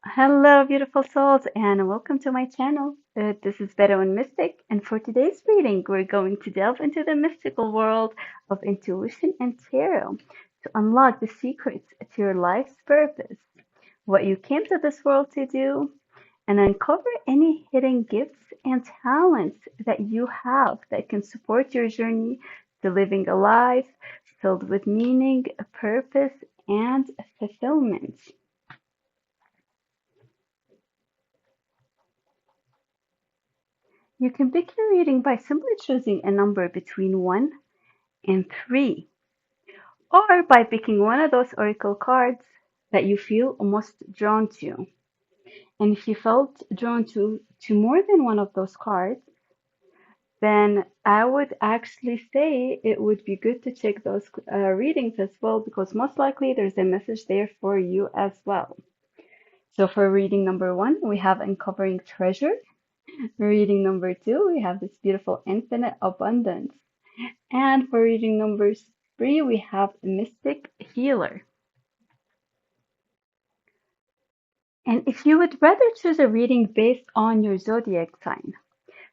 Hello, beautiful souls, and welcome to my channel. This is Beto and Mystic, and for today's reading, we're going to delve into the mystical world of intuition and tarot to unlock the secrets to your life's purpose, what you came to this world to do, and uncover any hidden gifts and talents that you have that can support your journey to living a life filled with meaning, purpose, and fulfillment. You can pick your reading by simply choosing a number between 1 and 3, or by picking one of those oracle cards that you feel most drawn to. And if you felt drawn to more than one of those cards, then I would actually say it would be good to check those readings as well, because most likely there's a message there for you as well. So for reading number 1, we have Uncovering Treasure. Reading number 2, we have this beautiful Infinite Abundance. And for reading number 3, we have Mystic Healer. And if you would rather choose a reading based on your zodiac sign,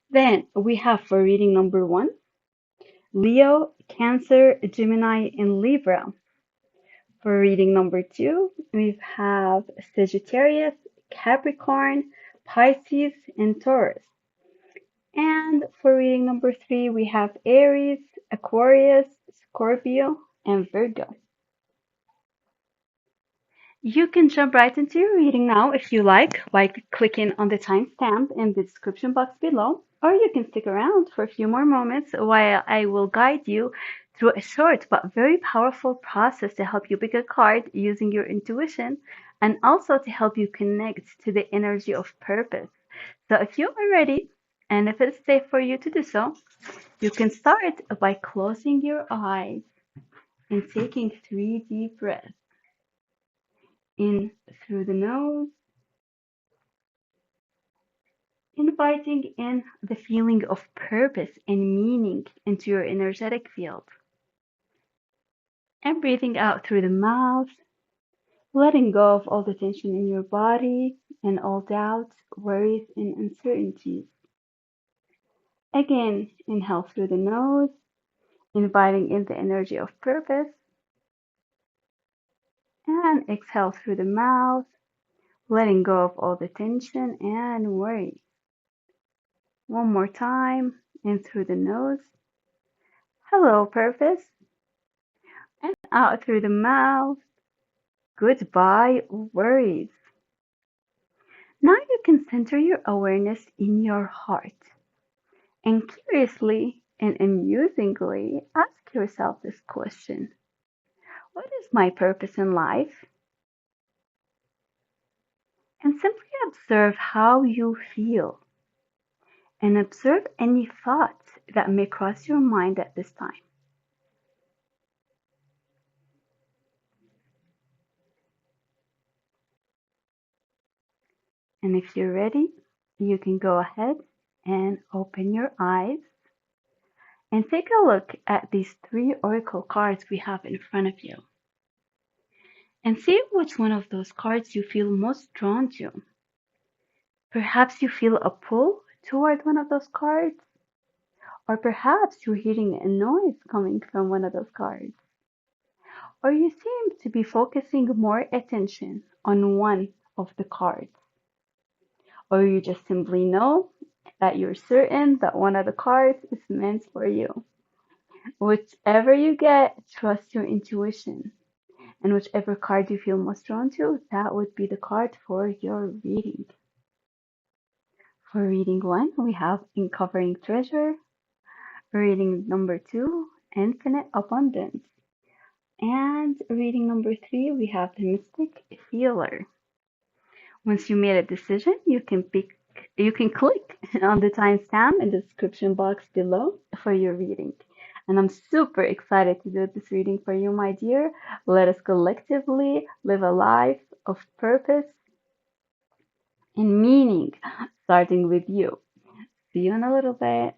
then we have for reading number 1, Leo, Cancer, Gemini, and Libra. For reading number 2, we have Sagittarius, Capricorn, Pisces, and Taurus. And for reading number 3, we have Aries, Aquarius, Scorpio, and Virgo. You can jump right into your reading now if you like by clicking on the timestamp in the description box below, or you can stick around for a few more moments while I will guide you through a short but very powerful process to help you pick a card using your intuition and also to help you connect to the energy of purpose. So if you are ready and if it's safe for you to do so, you can start by closing your eyes and taking 3 deep breaths. In through the nose, inviting in the feeling of purpose and meaning into your energetic field. And breathing out through the mouth, letting go of all the tension in your body and all doubts, worries, and uncertainties. Again, inhale through the nose, inviting in the energy of purpose. And exhale through the mouth, letting go of all the tension and worry. One more time, in through the nose. Hello, purpose. And out through the mouth. Goodbye, worries. Now you can center your awareness in your heart and curiously and amusingly ask yourself this question: what is my purpose in life? And simply observe how you feel and observe any thoughts that may cross your mind at this time. And if you're ready, you can go ahead and open your eyes and take a look at these 3 oracle cards we have in front of you. And see which one of those cards you feel most drawn to. Perhaps you feel a pull toward one of those cards, or perhaps you're hearing a noise coming from one of those cards, or you seem to be focusing more attention on one of the cards, or you just simply know that you're certain that one of the cards is meant for you. Whichever you get, trust your intuition. And whichever card you feel most drawn to, that would be the card for your reading. For reading 1, we have Uncovering Treasure. Reading number 2, Infinite Abundance. And reading number 3, we have the Mystic Healer. Once you made a decision, you can click on the timestamp in the description box below for your reading. And I'm super excited to do this reading for you, my dear. Let us collectively live a life of purpose and meaning, starting with you. See you in a little bit.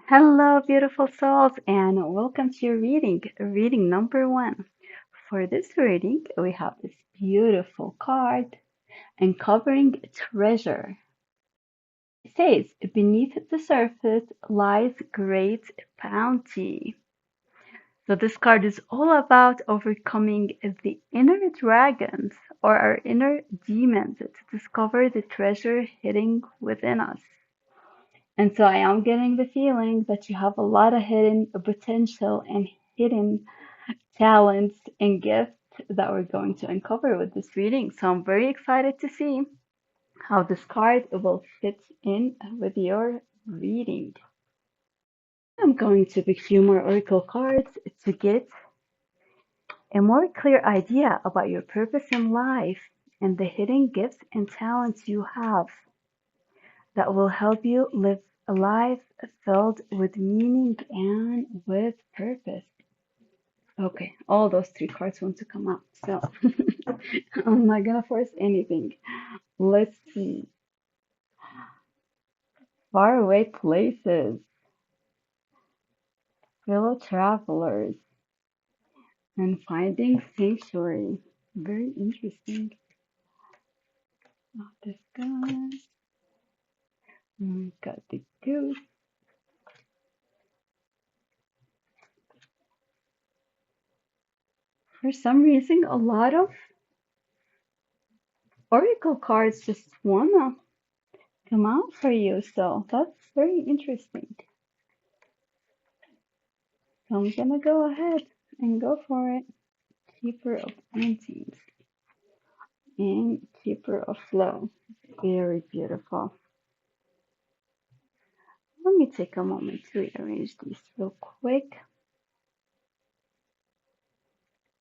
Hello, beautiful souls, and welcome to your reading number 1. for this reading, we have this beautiful card, uncovering treasure. It says, beneath the surface lies great bounty. So this card is all about overcoming the inner dragons or our inner demons to discover the treasure hidden within us. And so I am getting the feeling that you have a lot of hidden potential and hidden talents and gifts that we're going to uncover with this reading. So I'm very excited to see how this card will fit in with your reading. I'm going to pick a few more oracle cards to get a more clear idea about your purpose in life and the hidden gifts and talents you have that will help you live a life filled with meaning and with purpose. Okay, all those three cards want to come out, so I'm not gonna force anything. Let's see. Faraway places, fellow travelers, and finding sanctuary. Very interesting. Not this guy. Got the goose. For some reason, a lot of oracle cards just wanna come out for you, so that's very interesting. So I'm gonna go ahead and go for it. Keeper of Paintings and Keeper of Flow. Very beautiful. Let me take a moment to rearrange these real quick.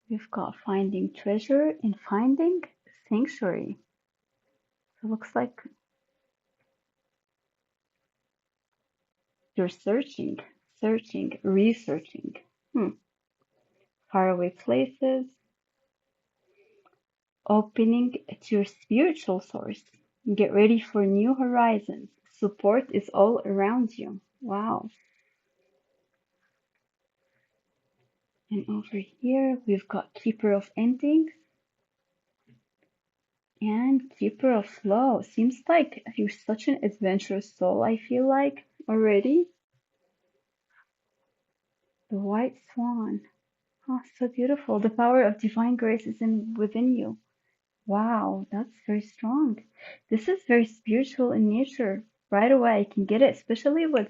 We've got Finding Treasure and Finding Sanctuary. It looks like you're searching, researching. Faraway places, opening to your spiritual source. Get ready for new horizons. Support is all around you. Wow. And over here, we've got Keeper of Endings and Keeper of Flow. Seems like you're such an adventurous soul, I feel like, already. The White Swan. Oh, so beautiful. The power of divine grace is within you. Wow, that's very strong. This is very spiritual in nature. Right away, I can get it, especially with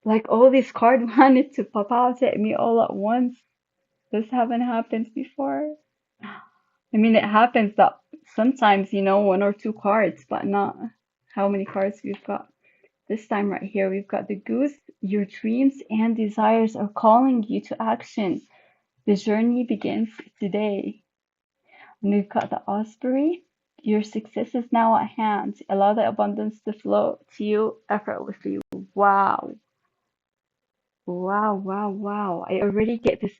like all these cards wanted to pop out at me all at once. This haven't happened before. I mean, it happens that sometimes, one or two cards, but not how many cards we've got. This time right here, we've got the Goose. Your dreams and desires are calling you to action. The journey begins today. And we've got the Osprey. Your success is now at hand. Allow the abundance to flow to you effortlessly. Wow. Wow, wow, wow. I already get this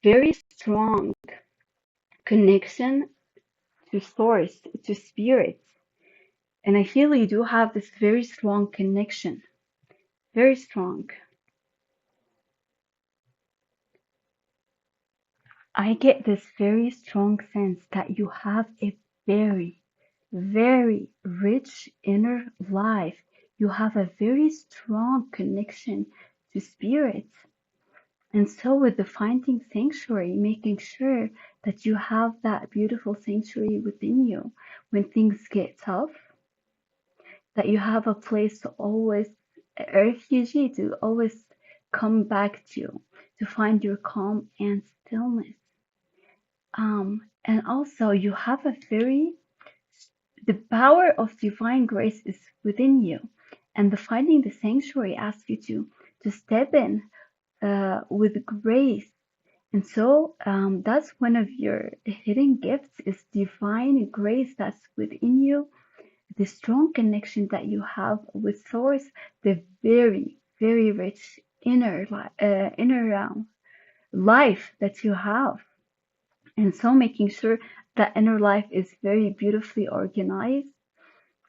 very strong connection to source, to spirit. And I feel you do have this very strong connection. Very strong. I get this very strong sense that you have a very, very rich inner life. You have a very strong connection to spirit. And so with the finding sanctuary, making sure that you have that beautiful sanctuary within you when things get tough, that you have a place to always, a refugee to always come back to find your calm and stillness. And also you have the power of divine grace is within you. And the finding the sanctuary asks you to step in with grace. And so that's one of your hidden gifts is divine grace that's within you, the strong connection that you have with source, the very, very rich inner life that you have. And so making sure that inner life is very beautifully organized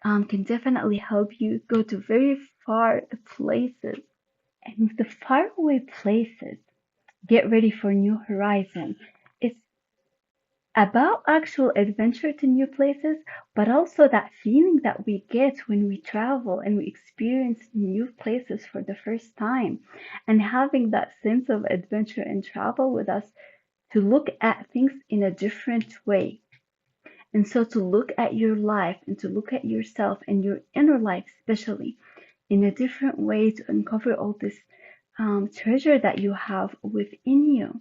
can definitely help you go to very far places. And with the faraway places, get ready for new horizon. It's about actual adventure to new places, but also that feeling that we get when we travel and we experience new places for the first time, and having that sense of adventure and travel with us to look at things in a different way. And so to look at your life and to look at yourself and your inner life, especially in a different way, to uncover all this treasure that you have within you.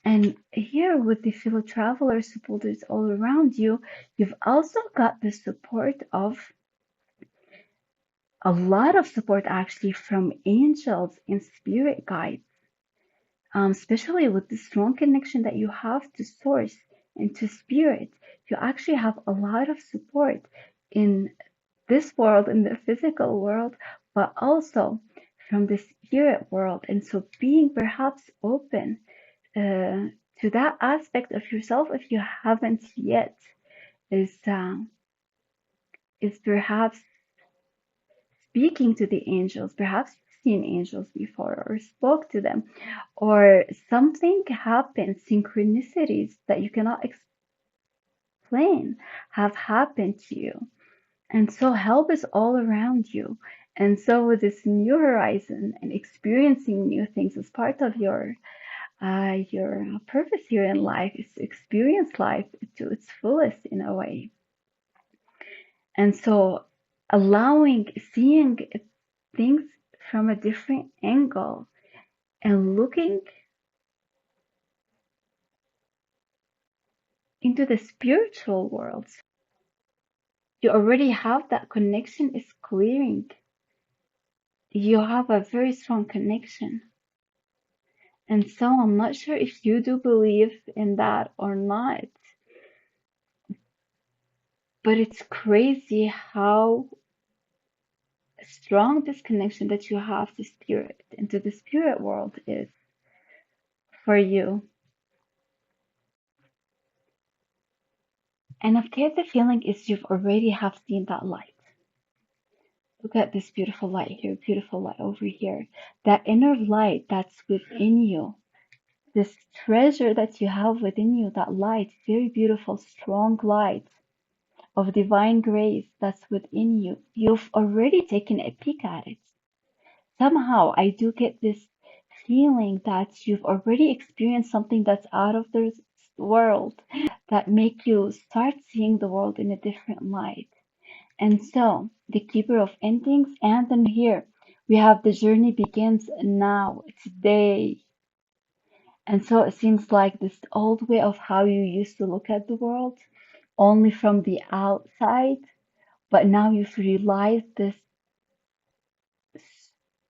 And here, with the fellow traveler supporters all around you, you've also got the support of a lot of support actually from angels and spirit guides, especially with the strong connection that you have to source and to spirit. You actually have a lot of support in this world, in the physical world, but also from the spirit world. And so being perhaps open to that aspect of yourself, if you haven't yet, is perhaps speaking to the angels. Perhaps you've seen angels before or spoke to them, or something happened, synchronicities that you cannot explain have happened to you. And so help is all around you. And so with this new horizon and experiencing new things as part of your purpose here in life is to experience life to its fullest in a way. And so seeing things from a different angle and looking into the spiritual world, you already have that connection is clearing. You have a very strong connection. And so I'm not sure if you do believe in that or not, but it's crazy how strong this connection that you have to spirit and to the spirit world is for you. And I've get the feeling is you've already have seen that light. Look at this beautiful light here, beautiful light over here. That inner light that's within you. This treasure that you have within you, that light, very beautiful, strong light of divine grace that's within you. You've already taken a peek at it. Somehow I do get this feeling that you've already experienced something that's out of this world that make you start seeing the world in a different light. And so the keeper of endings, and then here we have the journey begins now, today. And so it seems like this old way of how you used to look at the world, only from the outside, but now you've realized this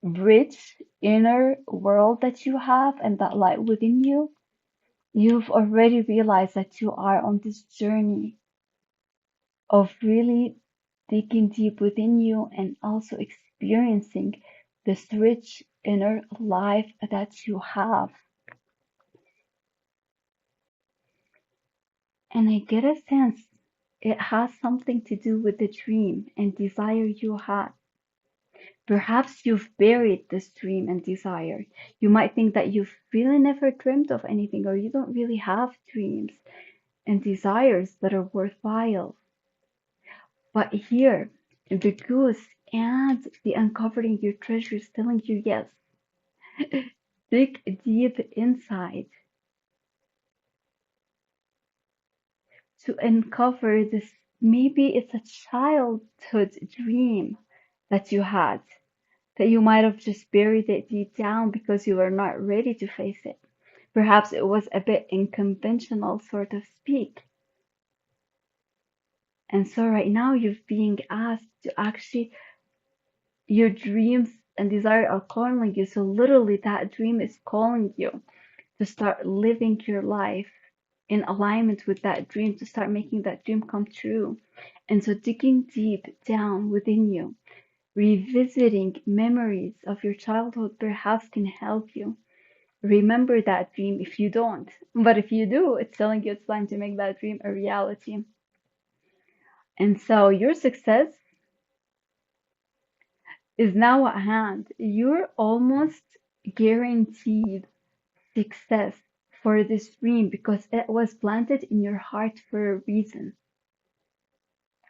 rich inner world that you have and that light within you. You've already realized that you are on this journey of really digging deep within you and also experiencing this rich inner life that you have. And I get a sense it has something to do with the dream and desire you had. Perhaps you've buried this dream and desire. You might think that you've really never dreamed of anything, or you don't really have dreams and desires that are worthwhile. But here, the goose and the uncovering your treasure is telling you yes. Dig deep inside to uncover this. Maybe it's a childhood dream that you had, that you might have just buried it deep down because you were not ready to face it. Perhaps it was a bit unconventional, sort of speak. And so right now you're being asked to actually, your dreams and desire are calling you. So literally that dream is calling you to start living your life in alignment with that dream, to start making that dream come true. And so digging deep down within you, revisiting memories of your childhood perhaps can help you remember that dream if you don't. But if you do, it's telling you it's time to make that dream a reality. And so your success is now at hand. You're almost guaranteed success for this dream because it was planted in your heart for a reason,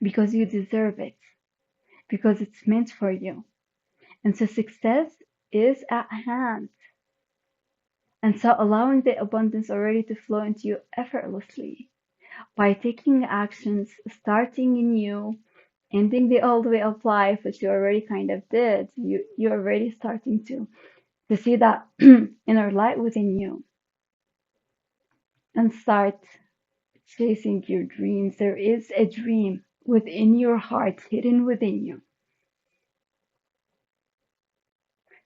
because you deserve it, because it's meant for you. And so success is at hand. And so allowing the abundance already to flow into you effortlessly by taking actions, starting new, ending the old way of life, which you already kind of did. You're already starting to see that inner light within you and start chasing your dreams. There is a dream within your heart, hidden within you,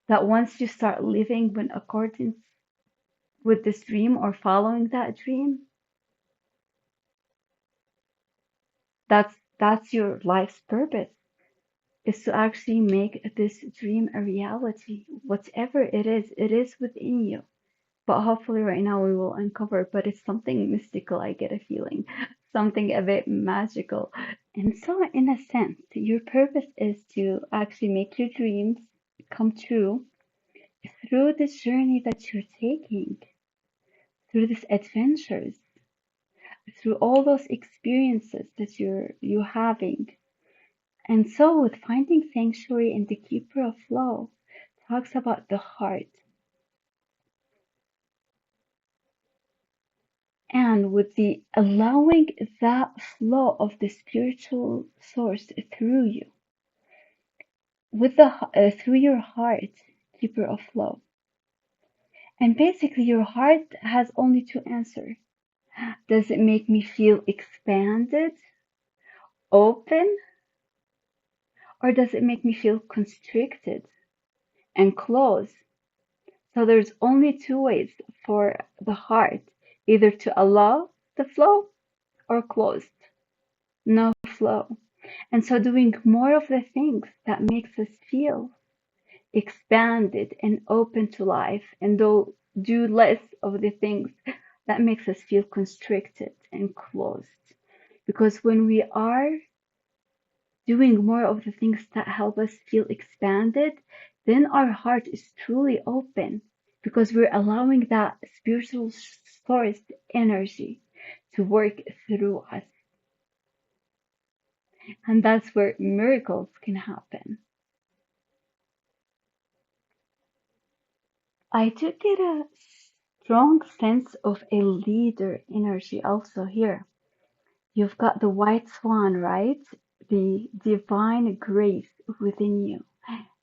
that once you start living in accordance with this dream or following that dream, that's your life's purpose, is to actually make this dream a reality. Whatever it is within you. But hopefully right now we will uncover, but it's something mystical, I get a feeling. Something a bit magical. And so in a sense, your purpose is to actually make your dreams come true through this journey that you're taking, through these adventures, through all those experiences that you're having. And so with finding sanctuary in the keeper of flow, talks about the heart. And with the allowing that flow of the spiritual source through you, with the through your heart, keeper of flow. And basically your heart has only two answers. Does it make me feel expanded, open, or does it make me feel constricted and closed? So there's only two ways for the heart, either to allow the flow or closed, no flow. And so doing more of the things that makes us feel expanded and open to life, and do less of the things that makes us feel constricted and closed. Because when we are doing more of the things that help us feel expanded, then our heart is truly open, because we're allowing that spiritual source energy to work through us. And that's where miracles can happen. I do get a strong sense of a leader energy also here. You've got the white swan, right? The divine grace within you.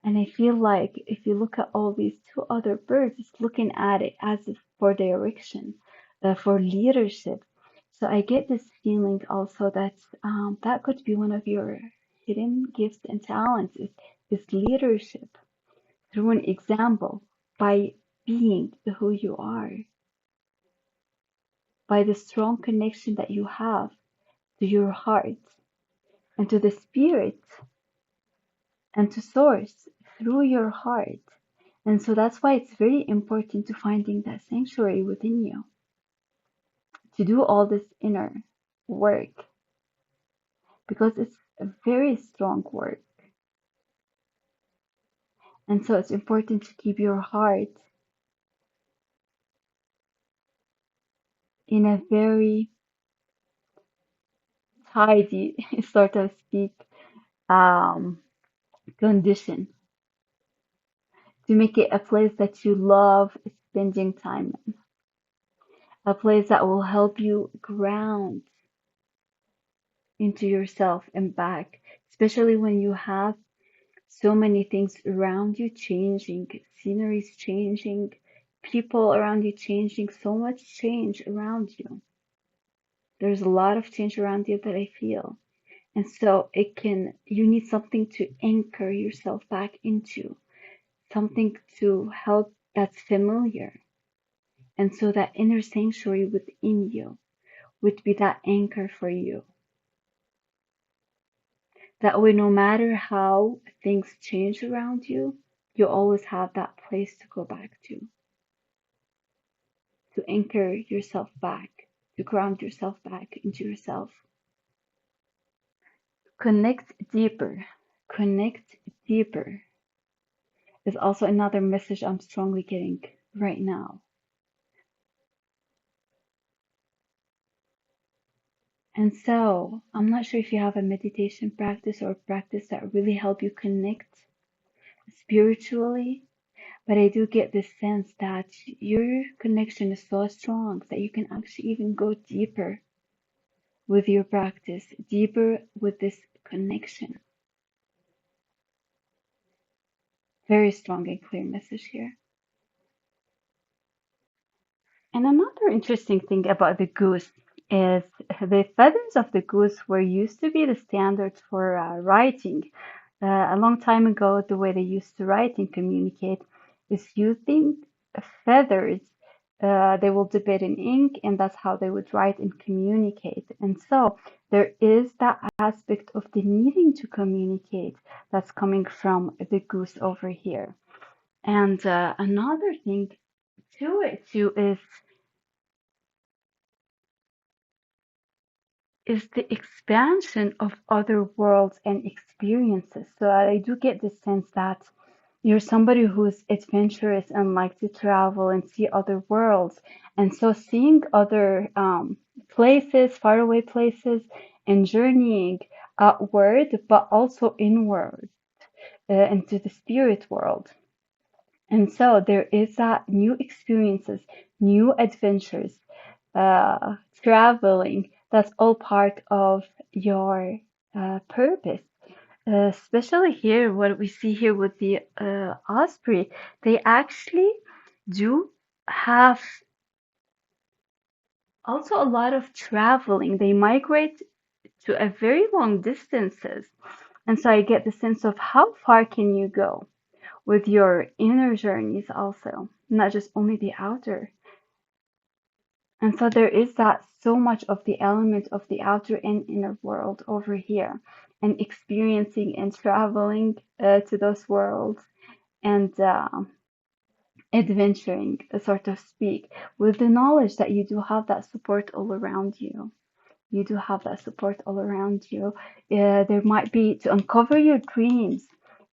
And I feel like if you look at all these two other birds, it's looking at it as if for direction, for leadership. So I get this feeling also that that could be one of your hidden gifts and talents is leadership through an example, by being who you are, by the strong connection that you have to your heart and to the spirit and to source through your heart. And so that's why it's very important to finding that sanctuary within you, to do all this inner work, because it's a very strong work. And so it's important to keep your heart in a very tidy, sort of speak, um, condition, to make it a place that you love spending time in, a place that will help you ground into yourself and back, especially when you have so many things around you changing, sceneries changing, people around you changing, so much change around you. There's a lot of change around you that I feel. And so you need something to anchor yourself back into, something to help that's familiar. And so that inner sanctuary within you would be that anchor for you. That way, no matter how things change around you, you always have that place to go back to anchor yourself back, to ground yourself back into yourself. Connect deeper. Connect deeper is also another message I'm strongly getting right now. And so I'm not sure if you have a meditation practice or a practice that really help you connect spiritually, but I do get this sense that your connection is so strong that you can actually even go deeper with your practice, deeper with this connection. Very strong and clear message here. And another interesting thing about the goose is the feathers of the goose were used to be the standard for writing. A long time ago, the way they used to write and communicate is using feathers. They will dip it in ink, and that's how they would write and communicate. And so there is that aspect of the needing to communicate that's coming from the goose over here. And another thing to it too is the expansion of other worlds and experiences. So I do get the sense that you're somebody who's adventurous and like to travel and see other worlds. And so seeing other places, faraway places, and journeying outward, but also inward into the spirit world. And so there is that new experiences, new adventures, traveling. That's all part of your purpose. Especially here, what we see here with the osprey, they actually do have also a lot of traveling. They migrate to a very long distances. And so I get the sense of how far can you go with your inner journeys also, not just only the outer. And so there is that so much of the element of the outer and inner world over here, and experiencing and traveling to those worlds and adventuring, so to speak, with the knowledge that you do have that support all around you. You do have that support all around you. There might be to uncover your dreams.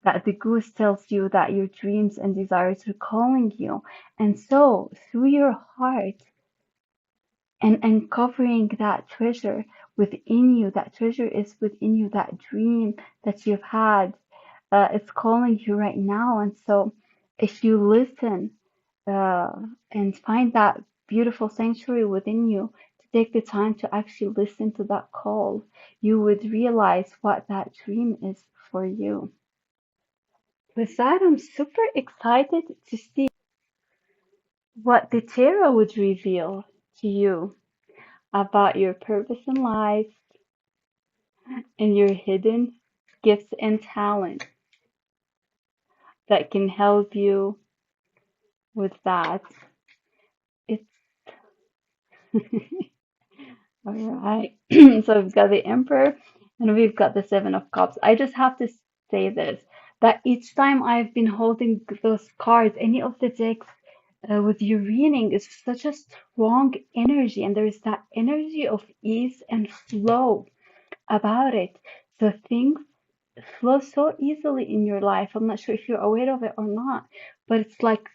That the goose tells you that your dreams and desires are calling you. And so, through your heart, and uncovering that treasure within you. That treasure is within you, that dream that you've had. It's calling you right now. And so, if you listen uh, and find that beautiful sanctuary within you, to take the time to actually listen to that call, you would realize what that dream is for you. With that, I'm super excited to see what the tarot would reveal to you about your purpose in life and your hidden gifts and talents that can help you with that. It's all right. So we've got the Emperor and we've got the Seven of Cups. I just have to say this that each time I've been holding those cards, any of the decks with your reading is such a strong energy, and there is that energy of ease and flow about it. So things flow so easily in your life. I'm not sure if you're aware of it or not, but it's like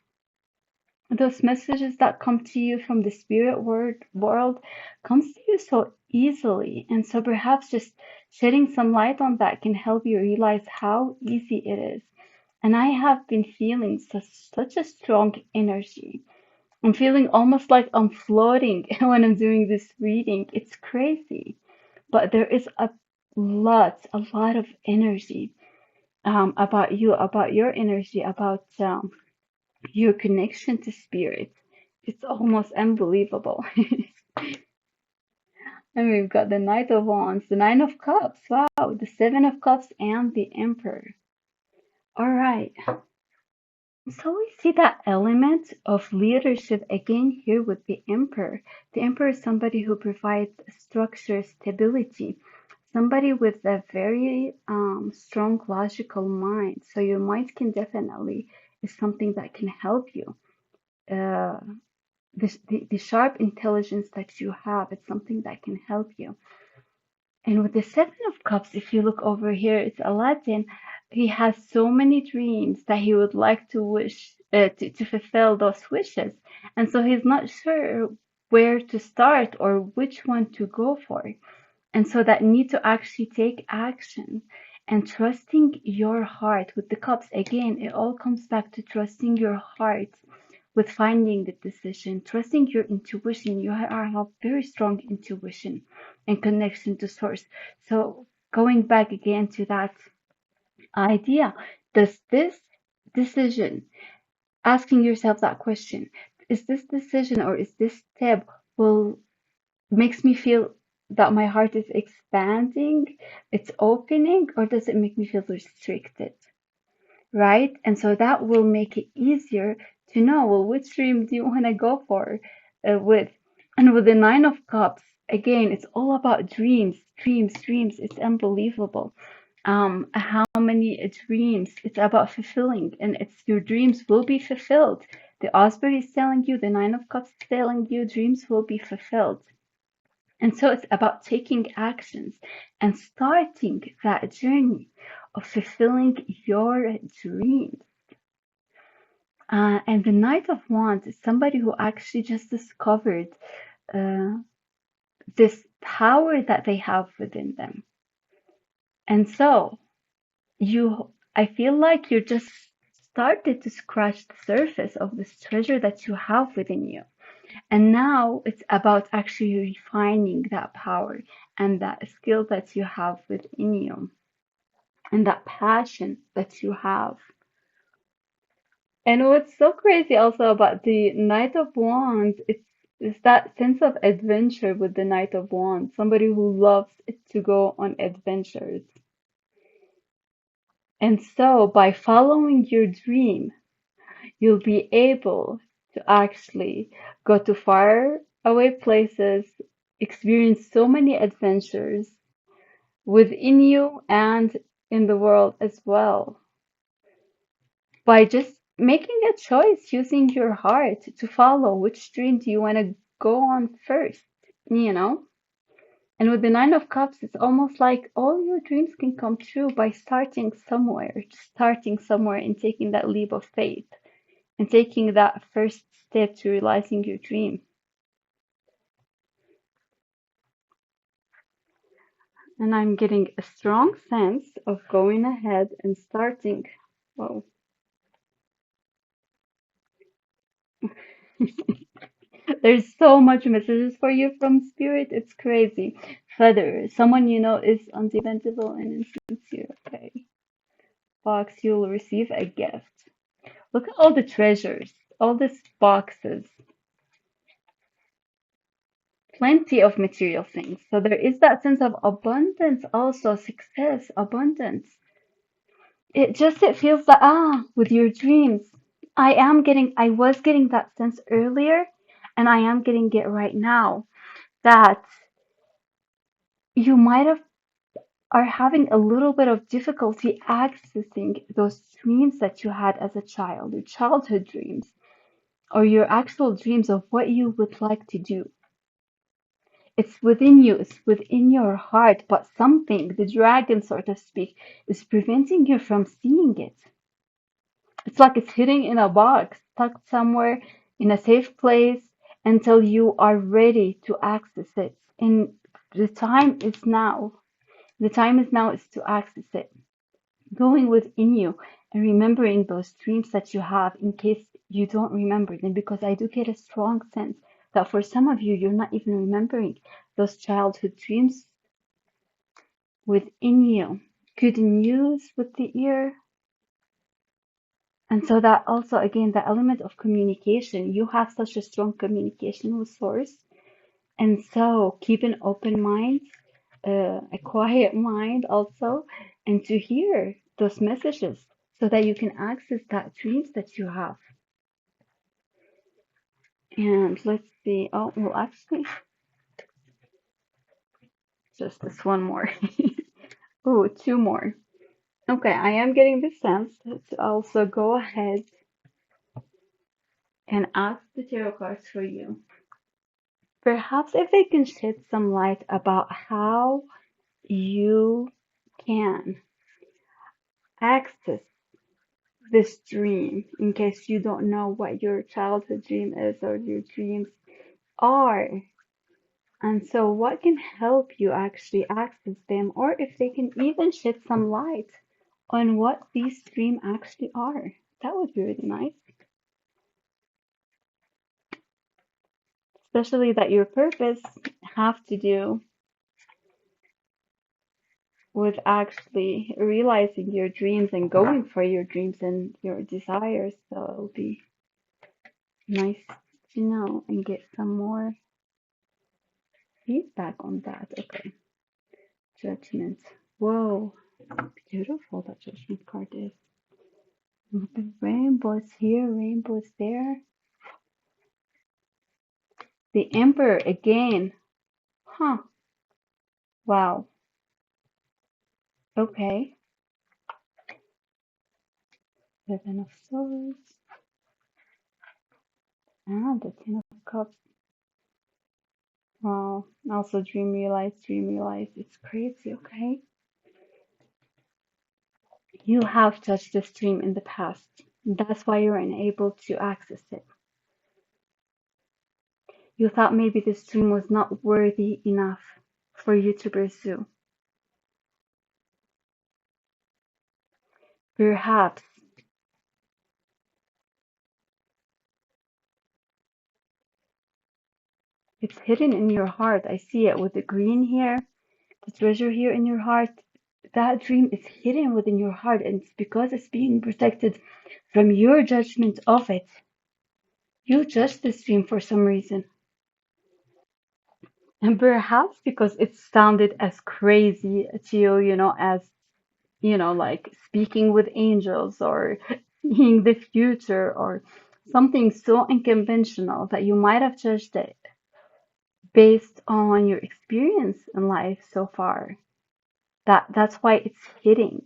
those messages that come to you from the spirit world comes to you so easily. And so perhaps just shedding some light on that can help you realize how easy it is. And I have been feeling such a strong energy. I'm feeling almost like I'm floating when I'm doing this reading. It's crazy, but there is a lot of energy about you, about your energy, about your connection to spirit. It's almost unbelievable. And we've got the Knight of Wands, the Nine of Cups, wow, the Seven of Cups, and the Emperor. All right. So we see that element of leadership again here with the Emperor. The Emperor is somebody who provides structure, stability, somebody with a very strong logical mind. So your mind can definitely is something that can help you. Uh, the sharp intelligence that you have, it's something that can help you. And with the Seven of Cups, if you look over here, it's Aladdin. He has so many dreams that he would like to wish to fulfill those wishes. And so he's not sure where to start or which one to go for. And so that need to actually take action and trusting your heart with the cups. Again, it all comes back to trusting your heart with finding the decision, trusting your intuition. You have very strong intuition and connection to source. So going back again to that idea, does this decision, asking yourself that question, is this decision or is this step will makes me feel that my heart is expanding, it's opening, or does it make me feel restricted? Right? And so that will make it easier to know, well, which dream do you want to go for with? And with the Nine of Cups, again, it's all about dreams, dreams, dreams. It's unbelievable. How many dreams? It's about fulfilling, and it's your dreams will be fulfilled. The Osprey is telling you, the Nine of Cups is telling you, dreams will be fulfilled. And so it's about taking actions and starting that journey of fulfilling your dreams. And the Knight of Wands is somebody who actually just discovered uh, this power that they have within them. And so I feel like you just started to scratch the surface of this treasure that you have within you. And now it's about actually refining that power and that skill that you have within you and that passion that you have. And what's so crazy also about the Knight of Wands, it's that sense of adventure with the Knight of Wands, somebody who loves to go on adventures. And so by following your dream, you'll be able to actually go to far away places, experience so many adventures within you and in the world as well. By just making a choice, using your heart to follow which dream do you want to go on first, you know? And with the Nine of Cups, it's almost like all your dreams can come true by starting somewhere and taking that leap of faith and taking that first step to realizing your dream. And I'm getting a strong sense of going ahead and starting. Whoa. There's so much messages for you from Spirit. It's crazy. Feather, someone you know is undependable and insincere. Okay. Box, you'll receive a gift. Look at all the treasures, all these boxes. Plenty of material things. So there is that sense of abundance also, success, abundance. It feels like, with your dreams. I was getting that sense earlier, and I am getting it right now that you might have are having a little bit of difficulty accessing those dreams that you had as a child, your childhood dreams, or your actual dreams of what you would like to do. It's within you, it's within your heart, but something, the dragon, so to speak, is preventing you from seeing it. It's like it's hidden in a box, tucked somewhere in a safe place until you are ready to access it. And the time is now. The time is now is to access it. Going within you and remembering those dreams that you have in case you don't remember them, because I do get a strong sense that for some of you, you're not even remembering those childhood dreams within you. Good news with the ear. And so that also, again, the element of communication, you have such a strong communication with source. And so keep an open mind, a quiet mind also, and to hear those messages so that you can access that dreams that you have. And let's see. Oh, well, actually, just this one more. Oh, two more. Okay, I am getting the sense to also go ahead and ask the tarot cards for you. Perhaps if they can shed some light about how you can access this dream in case you don't know what your childhood dream is or your dreams are. And so what can help you actually access them, or if they can even shed some light on what these dreams actually are. That would be really nice. Especially that your purpose have to do with actually realizing your dreams and going for your dreams and your desires. So it'll be nice to know and get some more feedback on that. Okay. Judgment. Whoa. Beautiful that judgment card is. The rainbows here, rainbows there. The Emperor again. Huh. Wow. Okay. Seven of Swords. And the Ten of Cups. Wow. Also dream realized, dream realized. It's crazy, okay? You have touched this dream in the past. That's why you're unable to access it. You thought maybe this dream was not worthy enough for you to pursue. Perhaps it's hidden in your heart. I see it with the green here, the treasure here in your heart. That dream is hidden within your heart, and it's because it's being protected from your judgment of it. You judge this dream for some reason. And perhaps because it sounded as crazy to you, as, like speaking with angels or seeing the future or something so unconventional that you might have judged it based on your experience in life so far. That's why it's hitting.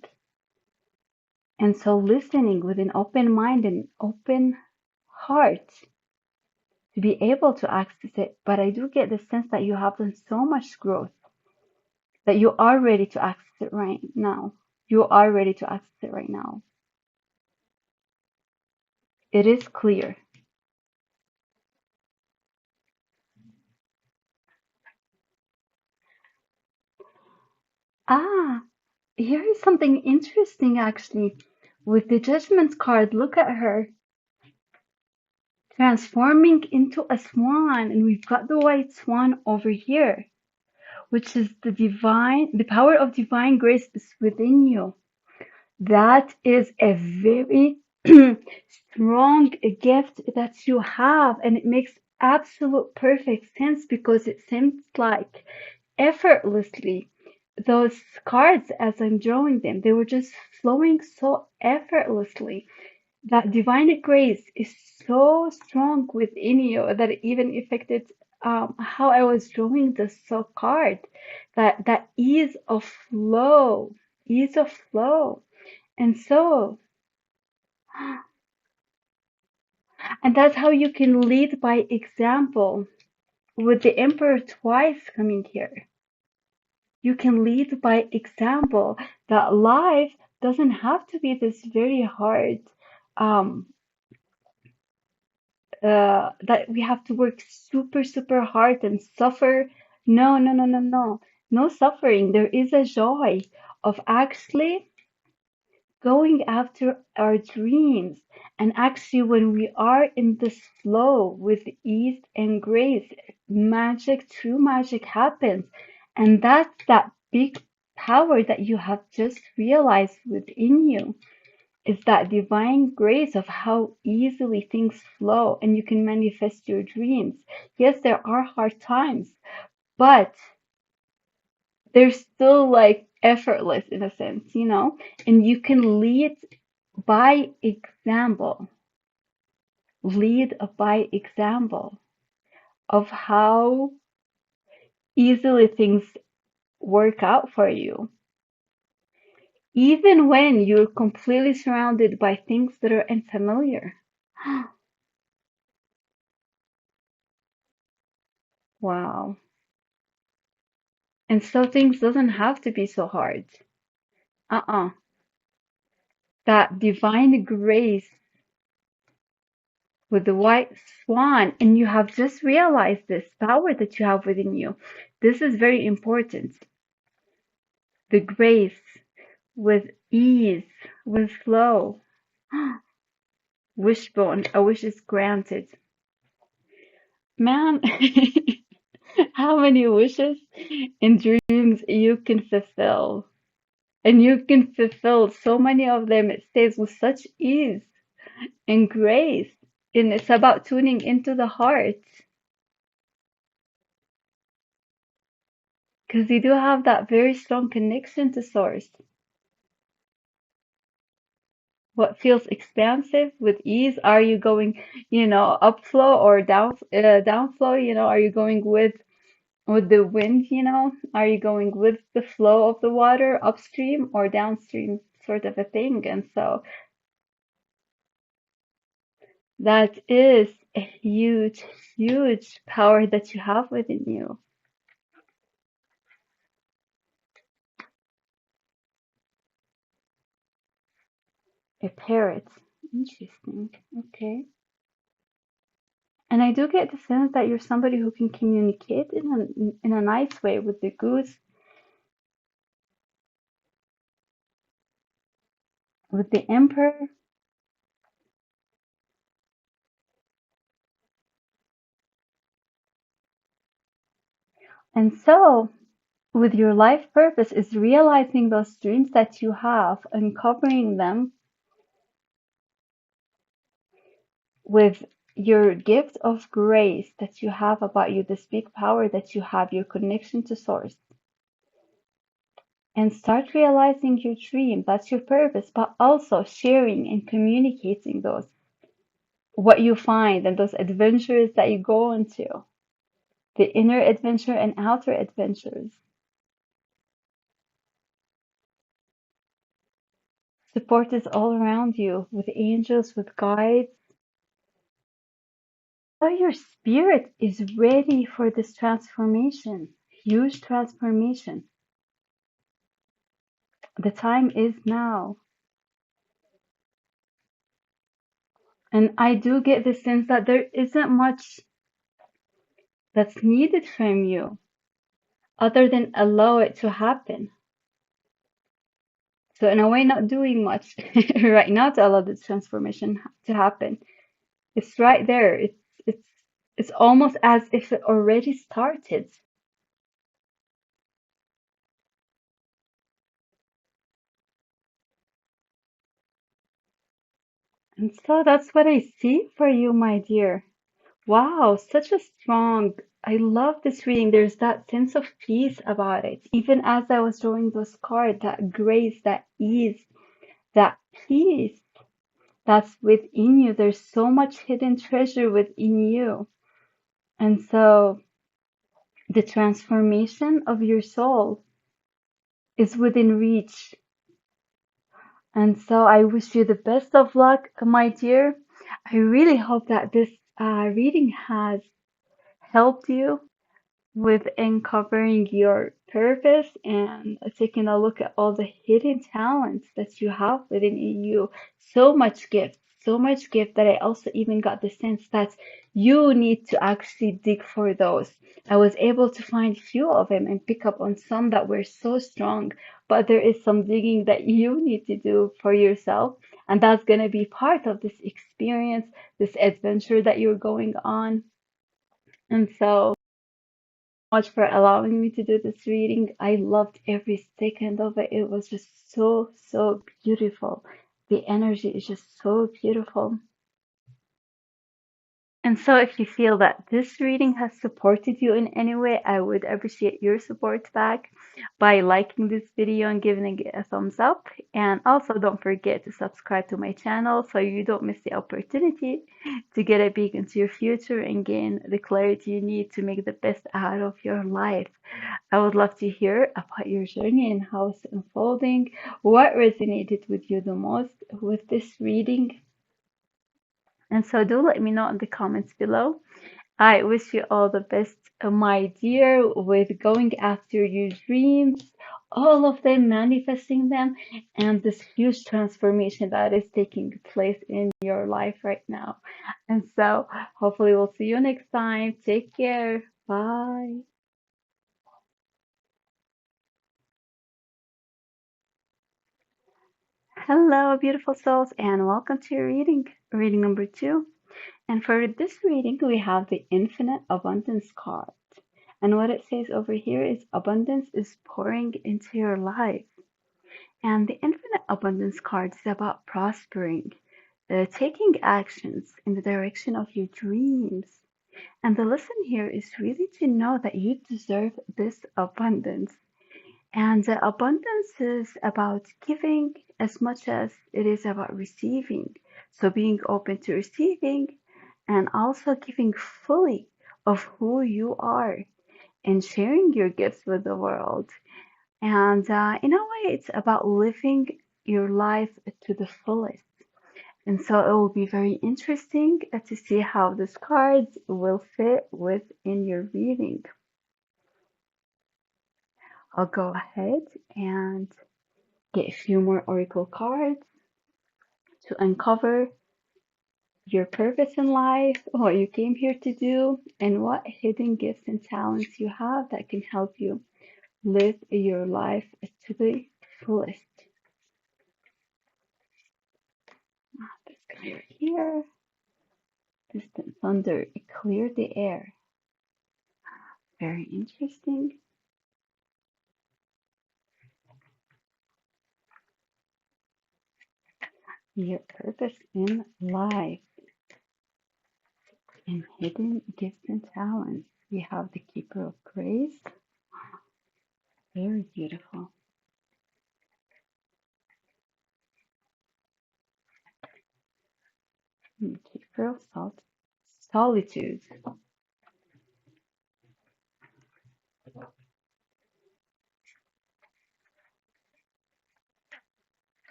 And so listening with an open mind and open heart to be able to access it. But I do get the sense that you have done so much growth that you are ready to access it right now. You are ready to access it right now. It is clear. Ah, here is something interesting actually. With the Judgment card, look at her transforming into a swan, and we've got the white swan over here, which is the power of divine grace is within you. That is a very strong gift that you have, and it makes absolute perfect sense because it seems like effortlessly those cards, as I'm drawing them, they were just flowing so effortlessly. That divine grace is so strong within you that it even affected how I was drawing the so card. That ease of flow. And so, and that's how you can lead by example with the Emperor twice coming here. You can lead by example that life doesn't have to be this very hard, um, that we have to work super, super hard and suffer. No, no, no, no, no. No suffering. There is a joy of actually going after our dreams. And actually, when we are in this flow with ease and grace, magic, true magic happens. And that's that big power that you have just realized within you is that divine grace of how easily things flow and you can manifest your dreams. Yes, there are hard times, but they're still like effortless in a sense, and you can lead by example, lead by example of how easily things work out for you, even when you're completely surrounded by things that are unfamiliar. Wow. And so things doesn't have to be so hard. That divine grace with the white swan, and you have just realized this power that you have within you. This is very important. The grace, with ease, with flow. Wishbone, a wish is granted. Man, how many wishes and dreams you can fulfill. And you can fulfill so many of them, it stays with such ease and grace. And it's about tuning into the heart. Because you do have that very strong connection to source. What feels expansive with ease? Are you going, upflow or downflow? Are you going with the wind? Are you going with the flow of the water upstream or downstream, sort of a thing? And so that is a huge, huge power that you have within you. A parrot. Interesting. Okay. And I do get the sense that you're somebody who can communicate in a nice way with the goose, with the emperor. And so, with your life purpose is realizing those dreams that you have, uncovering them with your gift of grace that you have about you, this big power that you have, your connection to source. And start realizing your dream. That's your purpose, but also sharing and communicating those, what you find and those adventures that you go into, the inner adventure and outer adventures. Support is all around you with angels, with guides. So your spirit is ready for this transformation, huge transformation. The time is now. And I do get the sense that there isn't much that's needed from you other than allow it to happen. So in a way, not doing much right now to allow this transformation to happen. It's right there. It's it's almost as if it already started. And so that's what I see for you, my dear. Wow, such a strong. I love this reading. There's that sense of peace about it. Even as I was drawing those cards, that grace, that ease, that peace that's within you. There's so much hidden treasure within you. And so the transformation of your soul is within reach. And so I wish you the best of luck, my dear. I really hope that this reading has helped you with uncovering your purpose and taking a look at all the hidden talents that you have within you. So much gift that I also even got the sense that you need to actually dig for those. I was able to find few of them and pick up on some that were so strong, but there is some digging that you need to do for yourself, and that's going to be part of this experience, this adventure that you're going on. And so much for allowing me to do this reading. I loved every second of it. It was just so, so beautiful. The energy is just so beautiful. And so if you feel that this reading has supported you in any way, I would appreciate your support back by liking this video and giving it a thumbs up. And also don't forget to subscribe to my channel so you don't miss the opportunity to get a peek into your future and gain the clarity you need to make the best out of your life. I would love to hear about your journey and how it's unfolding, what resonated with you the most with this reading. And so do let me know in the comments below. I wish you all the best, my dear, with going after your dreams, all of them, manifesting them, and this huge transformation that is taking place in your life right now. And so, hopefully, we'll see you next time. Take care. Bye. Hello, beautiful souls, and welcome to your reading number 2. And for this reading, we have the Infinite Abundance card. And what it says over here is abundance is pouring into your life. And the Infinite Abundance card is about prospering, taking actions in the direction of your dreams. And the lesson here is really to know that you deserve this abundance. And the abundance is about giving as much as it is about receiving. So being open to receiving and also giving fully of who you are and sharing your gifts with the world. And in a way, it's about living your life to the fullest. And so it will be very interesting to see how these cards will fit within your reading. I'll go ahead and get a few more oracle cards to uncover your purpose in life, what you came here to do, and what hidden gifts and talents you have that can help you live your life to the fullest. This clear here. Distant thunder, clear the air. Very interesting. Your purpose in life and hidden gifts and talents. We have the Keeper of Grace. Very beautiful. Keeper of Solitude.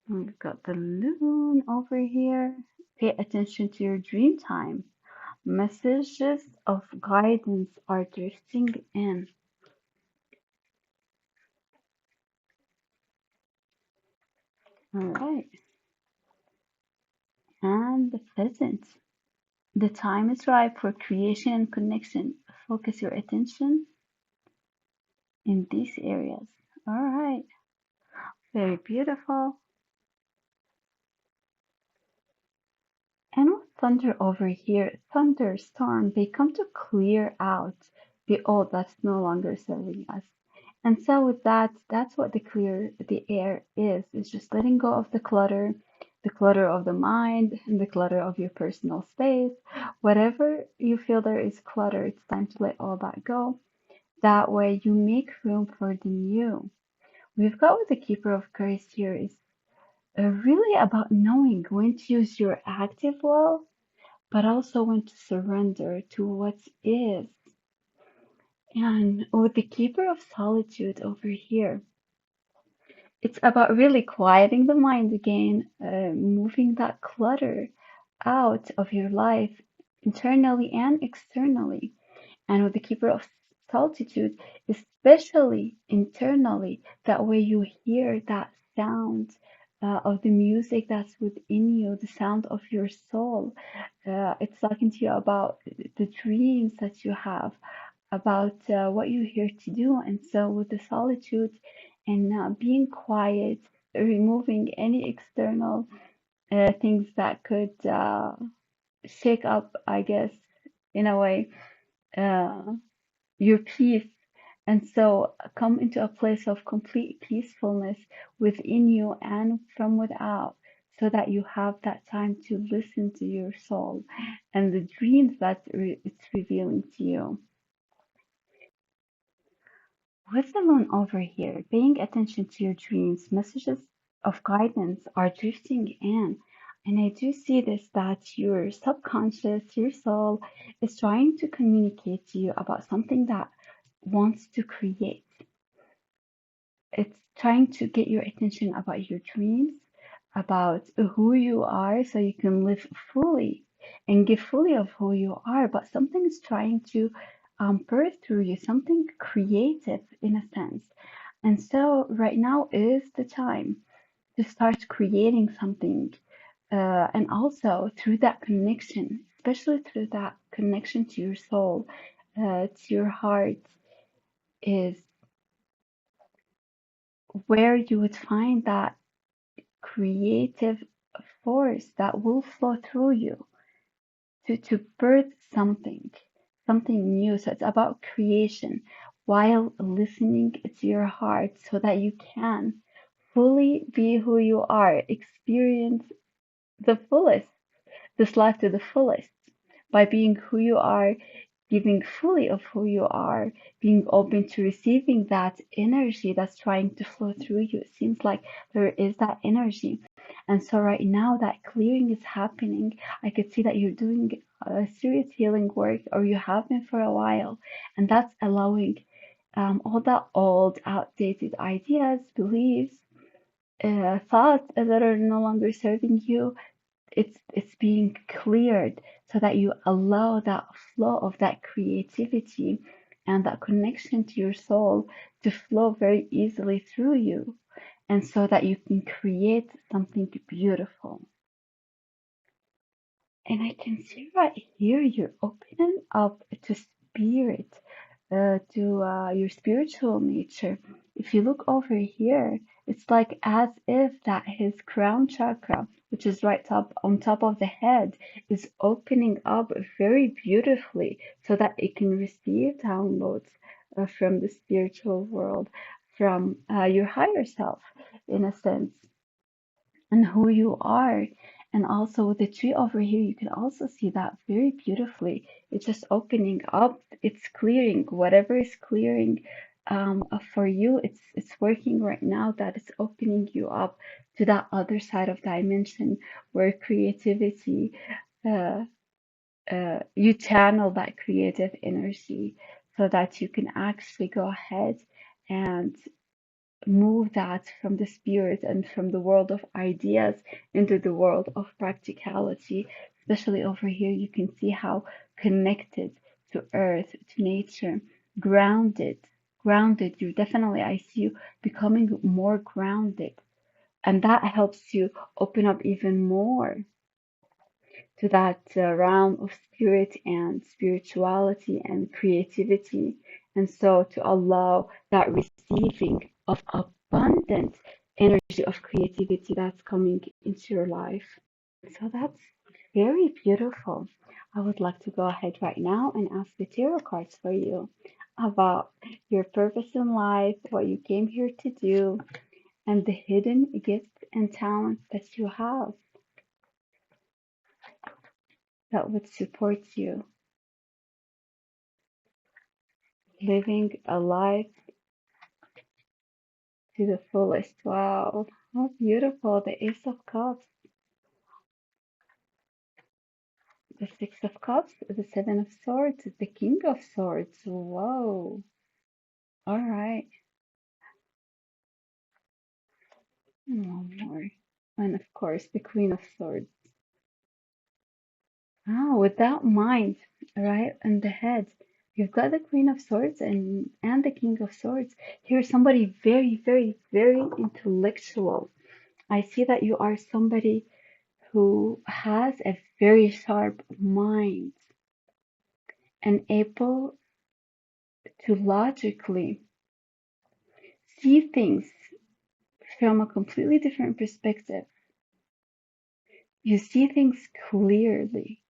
We've got the Moon over here. Pay attention to your dream time. Messages of guidance are drifting in. All right. And the Pheasant. The time is ripe for creation and connection. Focus your attention in these areas. All right. Very beautiful. And with thunder over here, thunderstorm, they come to clear out the old that's no longer serving us. And so with that, that's what the air is. It's just letting go of the clutter of the mind, and the clutter of your personal space. Whatever you feel there is clutter, it's time to let all that go. That way you make room for the new. We've got with the Keeper of Grace here is really about knowing when to use your active will, but also when to surrender to what is. And with the Keeper of Solitude over here, it's about really quieting the mind again, moving that clutter out of your life, internally and externally. And with the Keeper of Solitude, especially internally, that way you hear that sound of the music that's within you, the sound of your soul. It's talking to you about the dreams that you have, about what you're here to do. And so, with the solitude and being quiet, removing any external things that could shake up, I guess, in a way, uh, your peace. And so, come into a place of complete peacefulness within you and from without, so that you have that time to listen to your soul and the dreams that it's revealing to you. With the moon over here, paying attention to your dreams, messages of guidance are drifting in. And I do see this, that your subconscious, your soul, is trying to communicate to you about something that wants to create. It's trying to get your attention about your dreams, about who you are, so you can live fully and give fully of who you are. But something is trying to birth through you, something creative in a sense. And so right now is the time to start creating something. And also through that connection, especially through that connection to your soul, to your heart, is where you would find that creative force that will flow through you to birth something new. So it's about creation while listening to your heart so that you can fully be who you are, experience the fullest, this life to the fullest by being who you are, giving fully of who you are, being open to receiving that energy that's trying to flow through you. It seems like there is that energy. And so right now that clearing is happening. I could see that you're doing serious healing work, or you have been for a while, and that's allowing all the old, outdated ideas, beliefs, thoughts that are no longer serving you. It's being cleared so that you allow that flow of that creativity and that connection to your soul to flow very easily through you, and so that you can create something beautiful. And I can see right here you're opening up to spirit, to your spiritual nature. If you look over here, it's like as if that his crown chakra, which is right top on top of the head, is opening up very beautifully so that it can receive downloads from the spiritual world, from your higher self, in a sense, and who you are. And also with the tree over here, you can also see that very beautifully. It's just opening up, it's clearing whatever is clearing for you. It's working right now, that it's opening you up to that other side of dimension where creativity, uh, you channel that creative energy so that you can actually go ahead and move that from the spirit and from the world of ideas into the world of practicality. Especially over here, you can see how connected to earth, to nature, grounded, grounded. You definitely, I see you becoming more grounded, and that helps you open up even more to that realm of spirit and spirituality and creativity. And so to allow that receiving of abundant energy of creativity that's coming into your life. So that's very beautiful. I would like to go ahead right now and ask the tarot cards for you about your purpose in life, what you came here to do, and the hidden gifts and talents that you have that would support you living a life to the fullest. Wow, how beautiful. The Ace of Cups, the Six of Cups, the Seven of Swords, the King of Swords. Whoa. All right. One more. And of course, the Queen of Swords. Oh, with that mind, right, and the head. You've got the Queen of Swords and the King of Swords. Here's somebody very, very, very intellectual. I see that you are somebody who has a very sharp mind and able to logically see things from a completely different perspective. You see things clearly.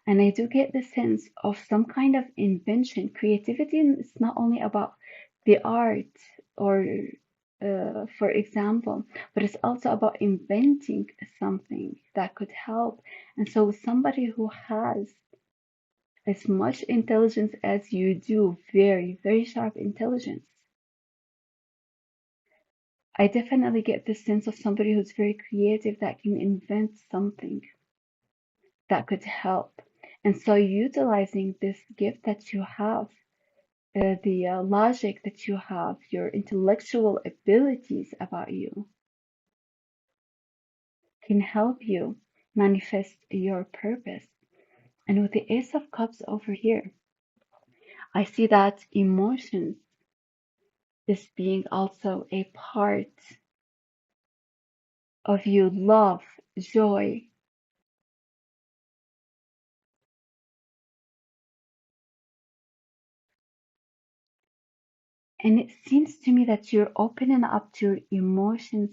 And I do get the sense of some kind of invention. Creativity is not only about the art or, for example, but it's also about inventing something that could help. And so, somebody who has as much intelligence as you do, very, very sharp intelligence, I definitely get the sense of somebody who's very creative that can invent something that could help. And so, utilizing this gift that you have, the logic that you have, your intellectual abilities about you, can help you manifest your purpose. And with the Ace of Cups over here, I see that emotions is being also a part of you, love, joy. And it seems to me that you're opening up to your emotions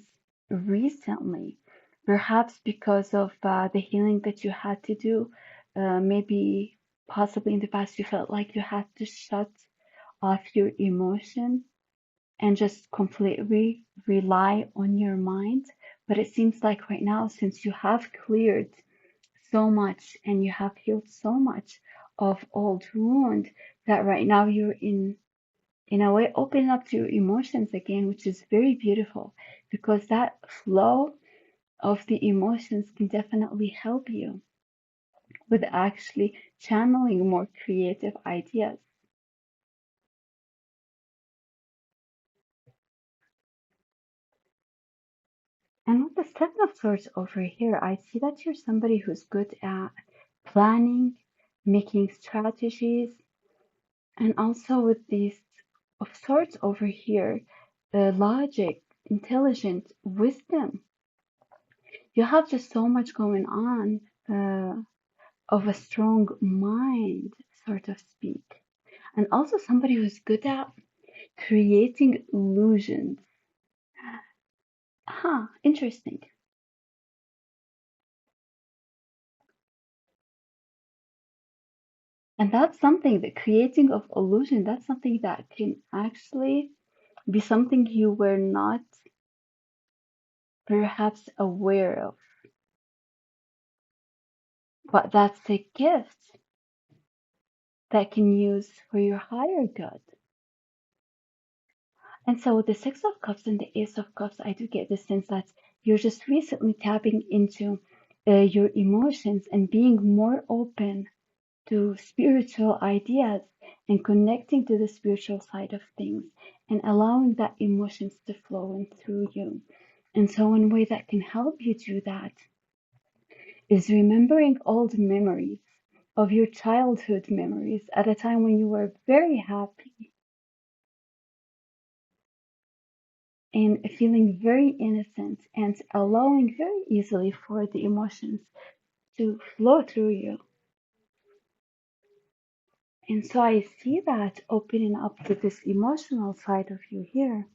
recently, perhaps because of the healing that you had to do. Maybe, possibly in the past, you felt like you had to shut off your emotion and just completely rely on your mind. But it seems like right now, since you have cleared so much and you have healed so much of old wound, that right now you're in a way opening up to your emotions again, which is very beautiful, because that flow of the emotions can definitely help you with actually channeling more creative ideas. And with the Seven of Swords over here, I see that you're somebody who's good at planning, making strategies, and also with these of Swords over here, logic, intelligent, wisdom. You have just so much going on, of a strong mind, sort of speak. And also somebody who's good at creating illusions. Huh, interesting. And that's something, the creating of illusion, that's something that can actually be something you were not perhaps aware of. But that's a gift that can use for your higher good. And so with the Six of Cups and the Ace of Cups, I do get the sense that you're just recently tapping into your emotions and being more open to spiritual ideas and connecting to the spiritual side of things and allowing that emotions to flow in through you. And so one way that can help you do that is remembering old memories of your childhood memories at a time when you were very happy and feeling very innocent and allowing very easily for the emotions to flow through you. And so I see that opening up to this emotional side of you here.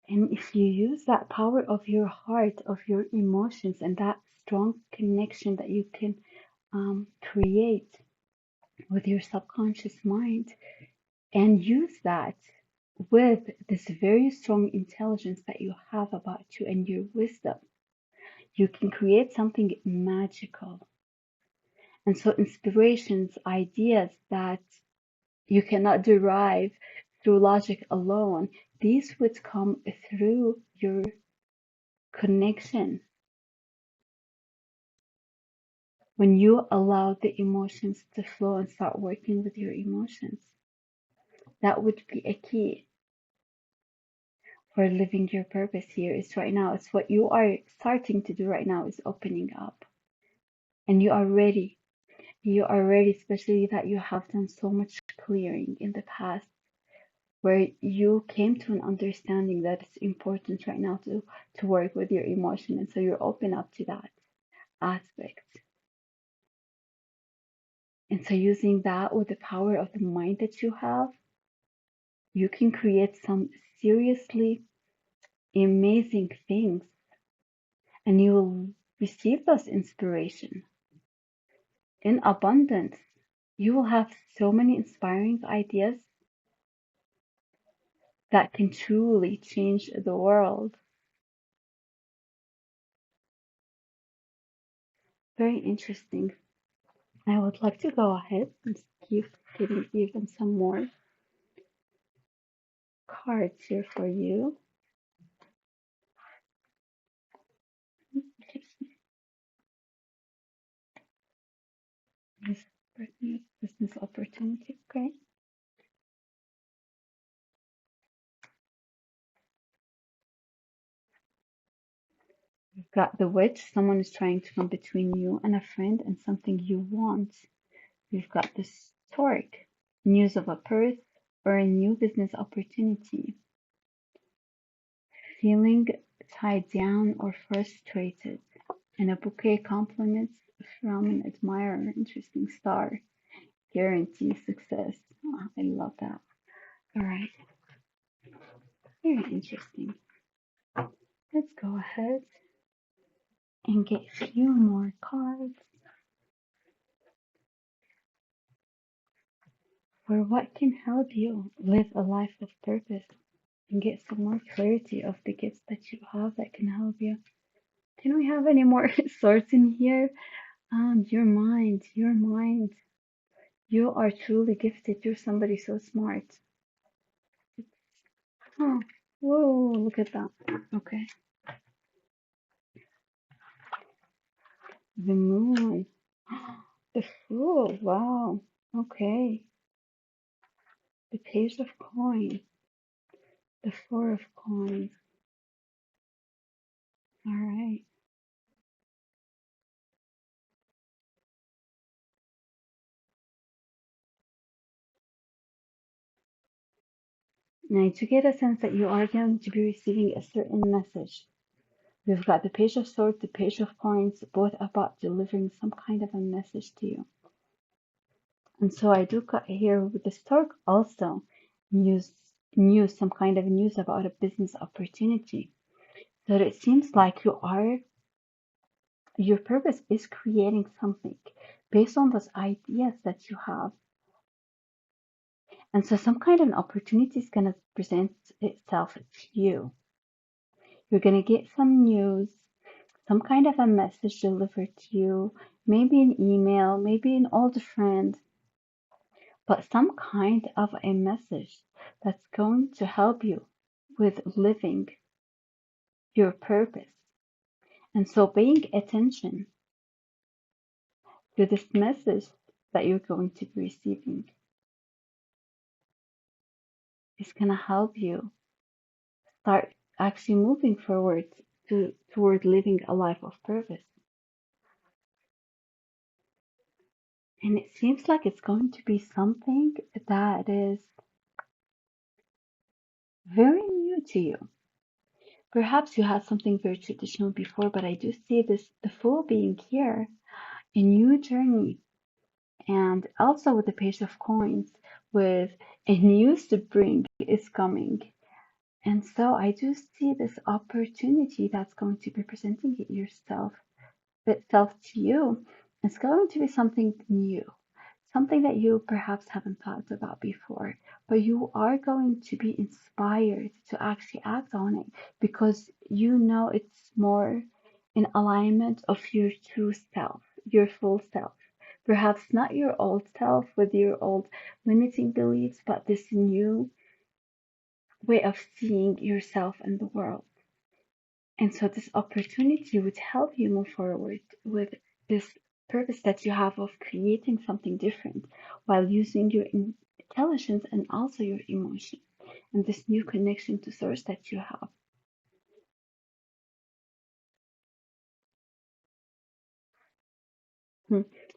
And if you use that power of your heart, of your emotions, and that strong connection that you can create with your subconscious mind, and use that with this very strong intelligence that you have about you and your wisdom, you can create something magical. And so, inspirations, ideas that you cannot derive through logic alone, these would come through your connection when you allow the emotions to flow and start working with your emotions. That would be a key for living your purpose here. Is right now, it's what you are starting to do right now, is opening up. And you are ready. You are ready, especially that you have done so much clearing in the past, where you came to an understanding that it's important right now to work with your emotion. And so you're open up to that aspect. And so using that with the power of the mind that you have, you can create some seriously amazing things, and you will receive those inspiration in abundance. You will have so many inspiring ideas that can truly change the world. Very interesting. I would like to go ahead and keep getting even some more cards here for you. Business opportunity. Okay. We've got the witch. Someone is trying to come between you and a friend and something you want. We've got the historic, news of a birth or a new business opportunity, feeling tied down or frustrated, and a bouquet compliments from an admirer, interesting star, guarantee success. Oh, I love that. All right, very interesting. Let's go ahead and get a few more cards for what can help you live a life of purpose and get some more clarity of the gifts that you have that can help you. Can we have any more swords in here? Your mind, your mind. You are truly gifted. You're somebody so smart. Oh, whoa, look at that. Okay. The moon. The fool. Wow. Okay. The page of coins. The four of coins. All right. Now I do get a sense that you are going to be receiving a certain message. We've got the page of swords, the page of coins, both about delivering some kind of a message to you. And so I do got here with the stork also news, some kind of news about a business opportunity. So it seems like your purpose is creating something based on those ideas that you have. And so some kind of an opportunity is going to present itself to you. You're going to get some news, some kind of a message delivered to you, maybe an email, maybe an old friend, but some kind of a message that's going to help you with living your purpose. And so paying attention to this message that you're going to be receiving is going to help you start actually moving forward toward living a life of purpose. And it seems like it's going to be something that is very new to you. Perhaps you had something very traditional before, but I do see this the Fool being here, a new journey, and also with the Page of Coins, with a new spring is coming. And so I do see this opportunity that's going to be presenting itself to you. It's going to be something new, something that you perhaps haven't thought about before, but you are going to be inspired to actually act on it because you know it's more in alignment of your true self, your full self. Perhaps not your old self with your old limiting beliefs, but this new way of seeing yourself and the world. And so this opportunity would help you move forward with this purpose that you have of creating something different while using your intelligence and also your emotion and this new connection to source that you have.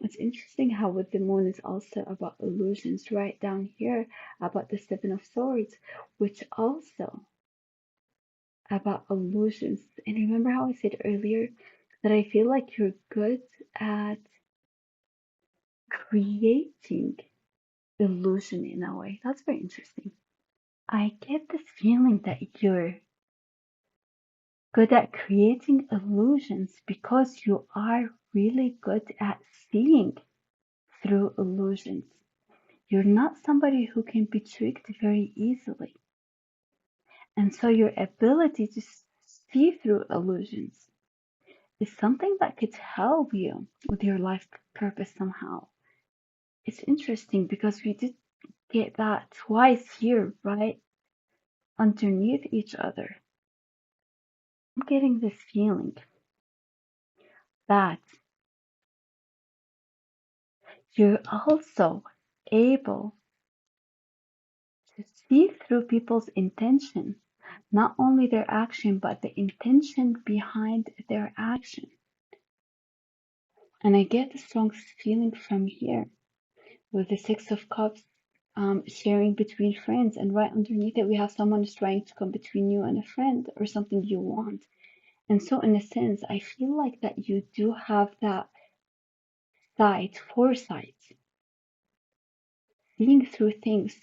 It's interesting how with the moon is also about illusions right down here about the Seven of Swords, which also about illusions. And remember how I said earlier that I feel like you're good at creating illusion in a way. That's very interesting. I get this feeling that you're good at creating illusions because you are really good at seeing through illusions. You're not somebody who can be tricked very easily. And so your ability to see through illusions is something that could help you with your life purpose somehow. It's interesting because we did get that twice here, right? Underneath each other. I'm getting this feeling that you're also able to see through people's intention, not only their action, but the intention behind their action. And I get the strong feeling from here with the Six of Cups, sharing between friends, and right underneath it we have someone who's trying to come between you and a friend or something you want. And so in a sense, I feel like that you do have that foresight, seeing through things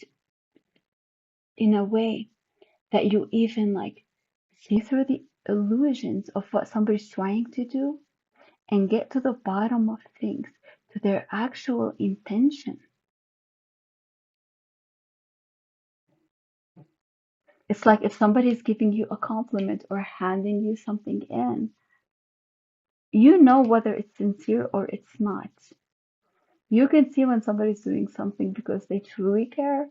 in a way that you even like see through the illusions of what somebody's trying to do and get to the bottom of things, to their actual intention. It's like if somebody's giving you a compliment or handing you something in, you know whether it's sincere or it's not. You can see when somebody's doing something because they truly care,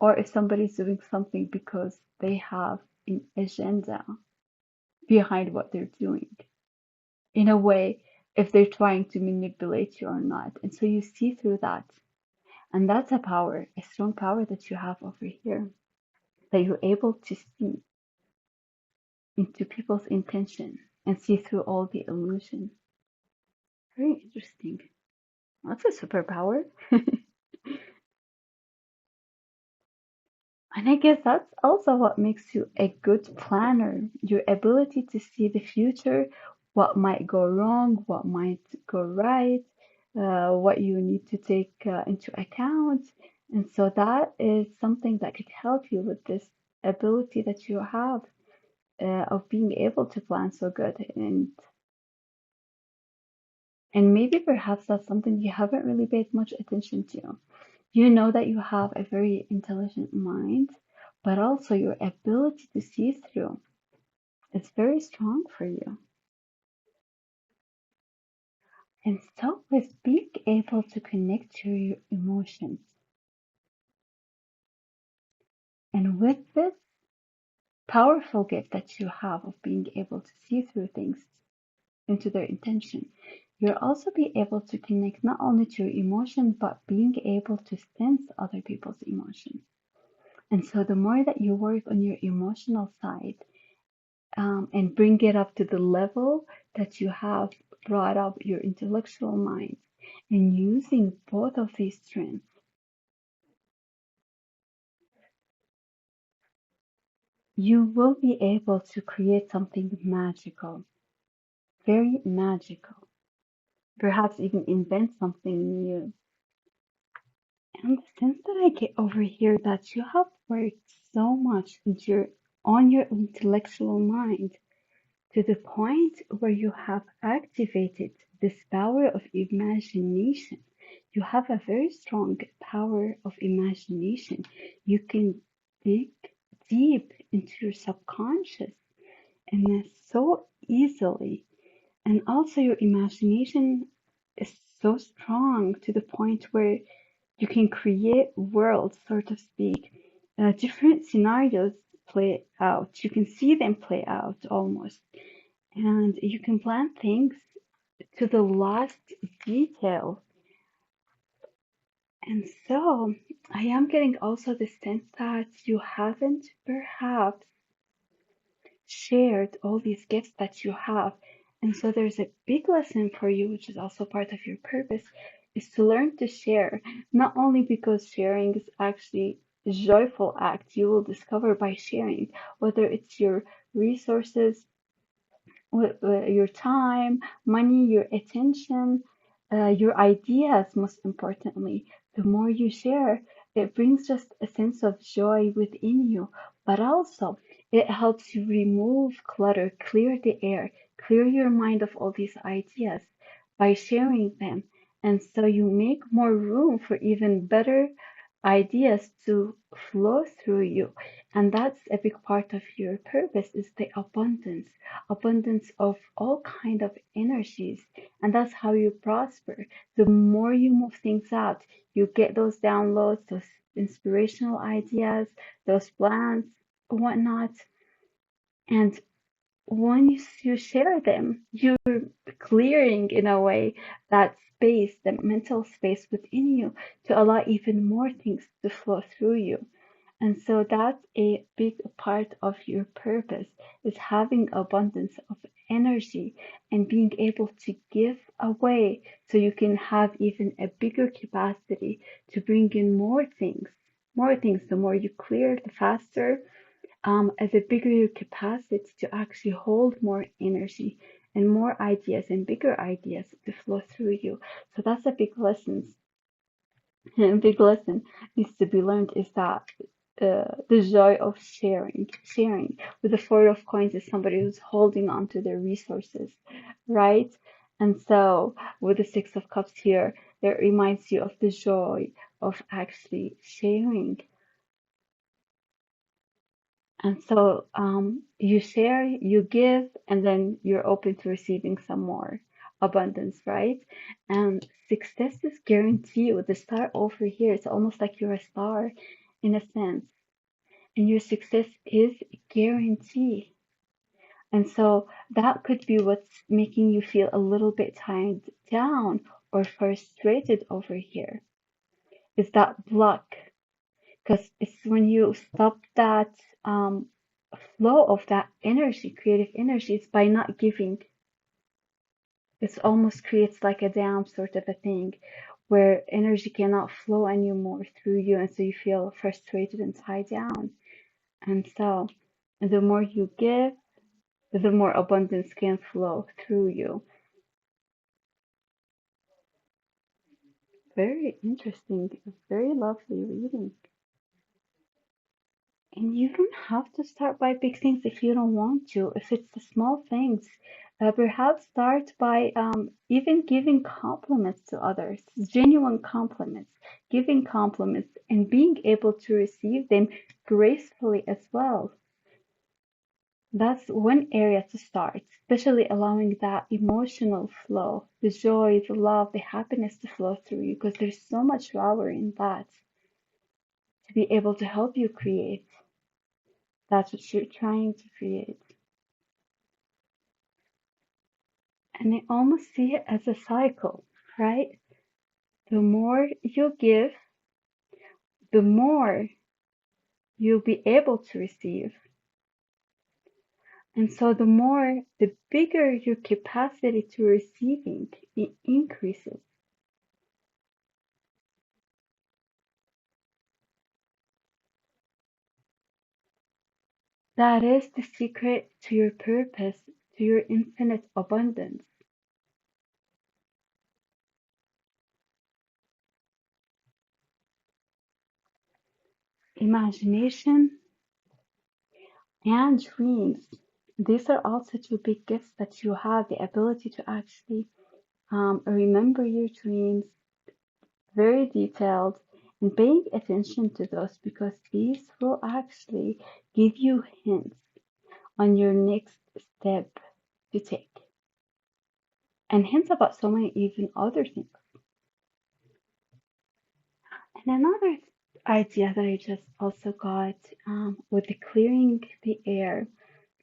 or if somebody's doing something because they have an agenda behind what they're doing. In a way, if they're trying to manipulate you or not. And so you see through that. And that's a power, a strong power that you have over here, that you're able to see into people's intention and see through all the illusion. Very interesting. That's a superpower. And I guess that's also what makes you a good planner. Your ability to see the future, what might go wrong, what might go right, what you need to take into account. And so that is something that could help you with this ability that you have of being able to plan so good. And maybe perhaps that's something you haven't really paid much attention to. You know that you have a very intelligent mind, but also your ability to see through is very strong for you. And so with being able to connect to your emotions, and with this powerful gift that you have of being able to see through things into their intention, you'll also be able to connect not only to your emotion, but being able to sense other people's emotions. And so the more that you work on your emotional side, and bring it up to the level that you have brought up your intellectual mind, and using both of these strengths, you will be able to create something magical, very magical, perhaps even invent something new. And the sense that I get over here that you have worked so much on your intellectual mind to the point where you have activated this power of imagination. You have a very strong power of imagination. You can dig deep into your subconscious and so easily. And also, your imagination is so strong to the point where you can create worlds, so to speak. Different scenarios play out. You can see them play out almost. And you can plan things to the last detail. And so I am getting also the sense that you haven't perhaps shared all these gifts that you have. And so there's a big lesson for you, which is also part of your purpose, is to learn to share, not only because sharing is actually a joyful act you will discover by sharing, whether it's your resources, your time, money, your attention, your ideas, most importantly. The more you share, it brings just a sense of joy within you, but also it helps you remove clutter, clear the air, clear your mind of all these ideas by sharing them. And so you make more room for even better ideas to flow through you. And that's a big part of your purpose is the abundance of all kind of energies, and that's how you prosper. The more you move things out, you get those downloads, those inspirational ideas, those plans, whatnot. And when you share them, you're clearing in a way that space, the mental space within you, to allow even more things to flow through you. And so that's a big part of your purpose, is having abundance of energy and being able to give away so you can have even a bigger capacity to bring in more things. More things. The more you clear, the faster, the bigger your capacity to actually hold more energy and more ideas and bigger ideas to flow through you. So that's a big lesson. A big lesson needs to be learned is that the joy of sharing with the Four of Coins is somebody who's holding on to their resources, right? And so with the Six of Cups here, that reminds you of the joy of actually sharing. And so you share, you give, and then you're open to receiving some more abundance, right? And success is guaranteed with the star over here. It's almost like you're a star in a sense, and your success is guaranteed. And so that could be what's making you feel a little bit tied down or frustrated over here. Is that block? Because it's when you stop that flow of that energy, creative energy, it's by not giving. It almost creates like a dam sort of a thing where energy cannot flow anymore through you, and so you feel frustrated and tied down. And so the more you give, the more abundance can flow through you. Very interesting, very lovely reading. And you don't have to start by big things if you don't want to. If it's the small things, perhaps start by even giving compliments to others, genuine compliments, giving compliments and being able to receive them gracefully as well. That's one area to start, especially allowing that emotional flow, the joy, the love, the happiness to flow through you, because there's so much power in that to be able to help you create. That's what you're trying to create. And I almost see it as a cycle, right? The more you give, the more you'll be able to receive. And so the bigger your capacity to receiving, it increases. That is the secret to your purpose, to your infinite abundance. Imagination and dreams. These are also two big gifts that you have, the ability to actually remember your dreams, very detailed, and paying attention to those because these will actually give you hints on your next step to take and hints about so many even other things. And another idea that I just also got with the clearing the air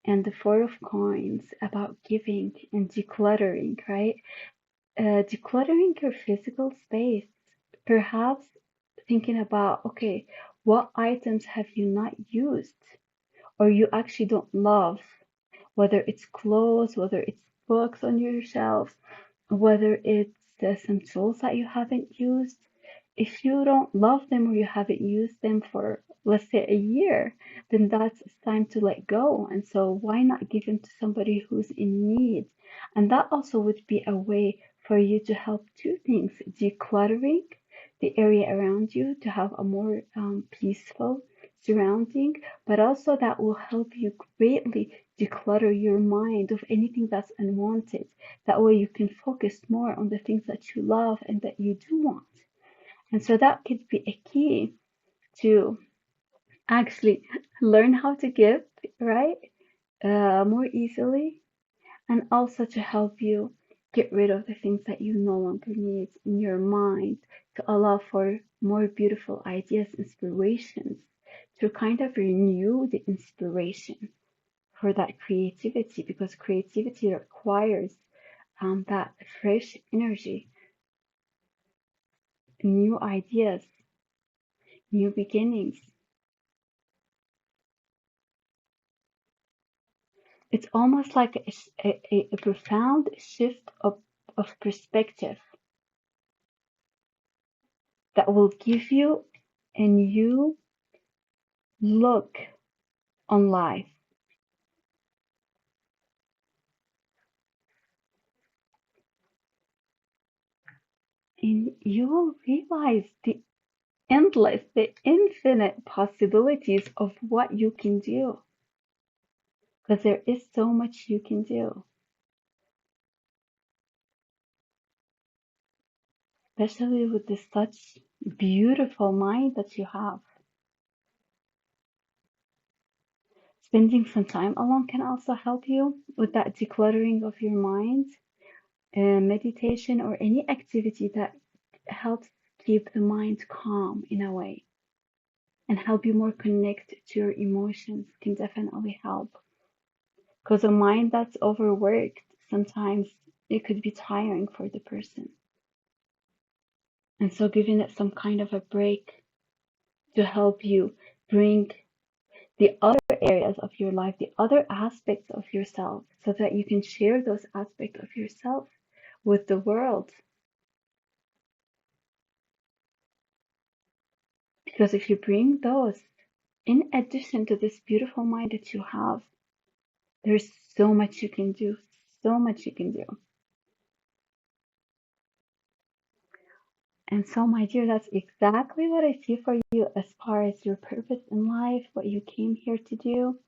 and the Four of Coins about giving and decluttering, right? Decluttering your physical space, perhaps thinking about, okay, what items have you not used or you actually don't love, whether it's clothes, whether it's books on your shelves, whether it's some tools that you haven't used. If you don't love them or you haven't used them for, let's say, a year, then that's time to let go. And so, why not give them to somebody who's in need? And that also would be a way for you to help two things: decluttering the area around you to have a more peaceful surrounding, but also that will help you greatly declutter your mind of anything that's unwanted. That way you can focus more on the things that you love and that you do want. And so that could be a key to actually learn how to give, right? More easily, and also to help you get rid of the things that you no longer need in your mind to allow for more beautiful ideas, inspirations, to kind of renew the inspiration for that creativity because creativity requires that fresh energy, new ideas, new beginnings. It's almost like a profound shift of perspective that will give you a new look on life. And you will realize the infinite possibilities of what you can do. Because there is so much you can do, especially with this such beautiful mind that you have. Spending some time alone can also help you with that decluttering of your mind. Meditation or any activity that helps keep the mind calm in a way and help you more connect to your emotions can definitely help. Because a mind that's overworked, sometimes it could be tiring for the person. And so giving it some kind of a break to help you bring the other areas of your life, the other aspects of yourself, so that you can share those aspects of yourself with the world. Because if you bring those in addition to this beautiful mind that you have, there's so much you can do, so much you can do. And so, my dear, that's exactly what I see for you as far as your purpose in life, what you came here to do,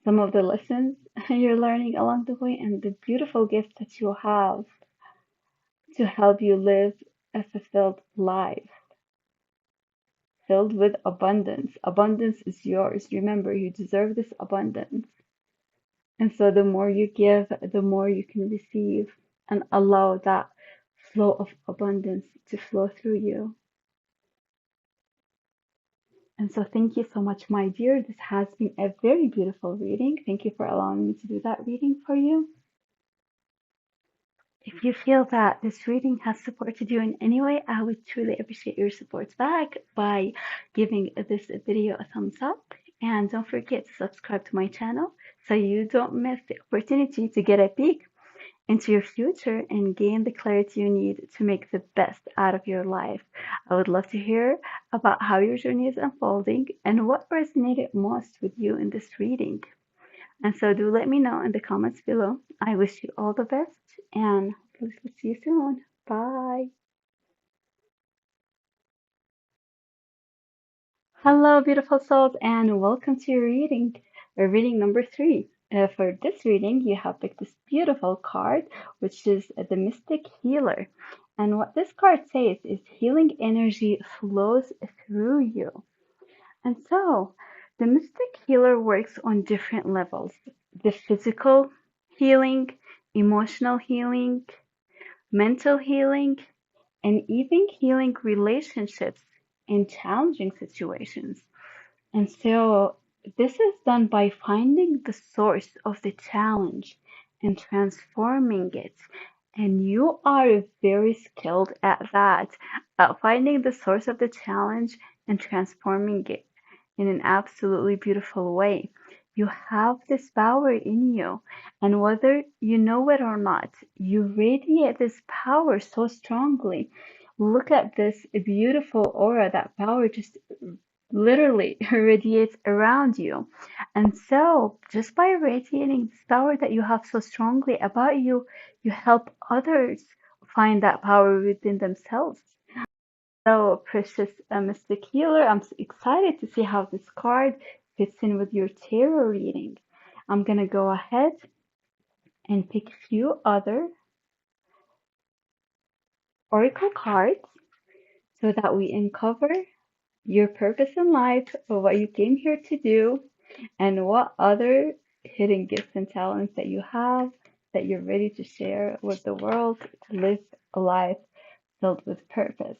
some of the lessons you're learning along the way, and the beautiful gift that you have to help you live a fulfilled life, filled with abundance. Abundance is yours. Remember, you deserve this abundance. And so the more you give, the more you can receive and allow that flow of abundance to flow through you. And so thank you so much, my dear. This has been a very beautiful reading. Thank you for allowing me to do that reading for you. If you feel that this reading has supported you in any way, I would truly appreciate your support back by giving this video a thumbs up. And don't forget to subscribe to my channel so you don't miss the opportunity to get a peek into your future and gain the clarity you need to make the best out of your life. I would love to hear about how your journey is unfolding and what resonated most with you in this reading. And so do let me know in the comments below. I wish you all the best and hopefully see you soon. Bye. Hello, beautiful souls, and welcome to your reading, reading number 3. For this reading, you have picked this beautiful card, which is the Mystic Healer. And what this card says is healing energy flows through you. And so, the Mystic Healer works on different levels: the physical healing, emotional healing, mental healing, and even healing relationships in challenging situations. And so this is done by finding the source of the challenge and transforming it. And you are very skilled at that, at finding the source of the challenge and transforming it in an absolutely beautiful way. You have this power in you, and whether you know it or not, you radiate this power so strongly. Look at this beautiful aura. That power just literally radiates around you. And so, just by radiating this power that you have so strongly about you, you help others find that power within themselves. So, precious Mystic Healer, I'm so excited to see how this card fits in with your tarot reading. I'm going to go ahead and pick a few other oracle cards so that we uncover your purpose in life, or what you came here to do, and what other hidden gifts and talents that you have that you're ready to share with the world to live a life filled with purpose.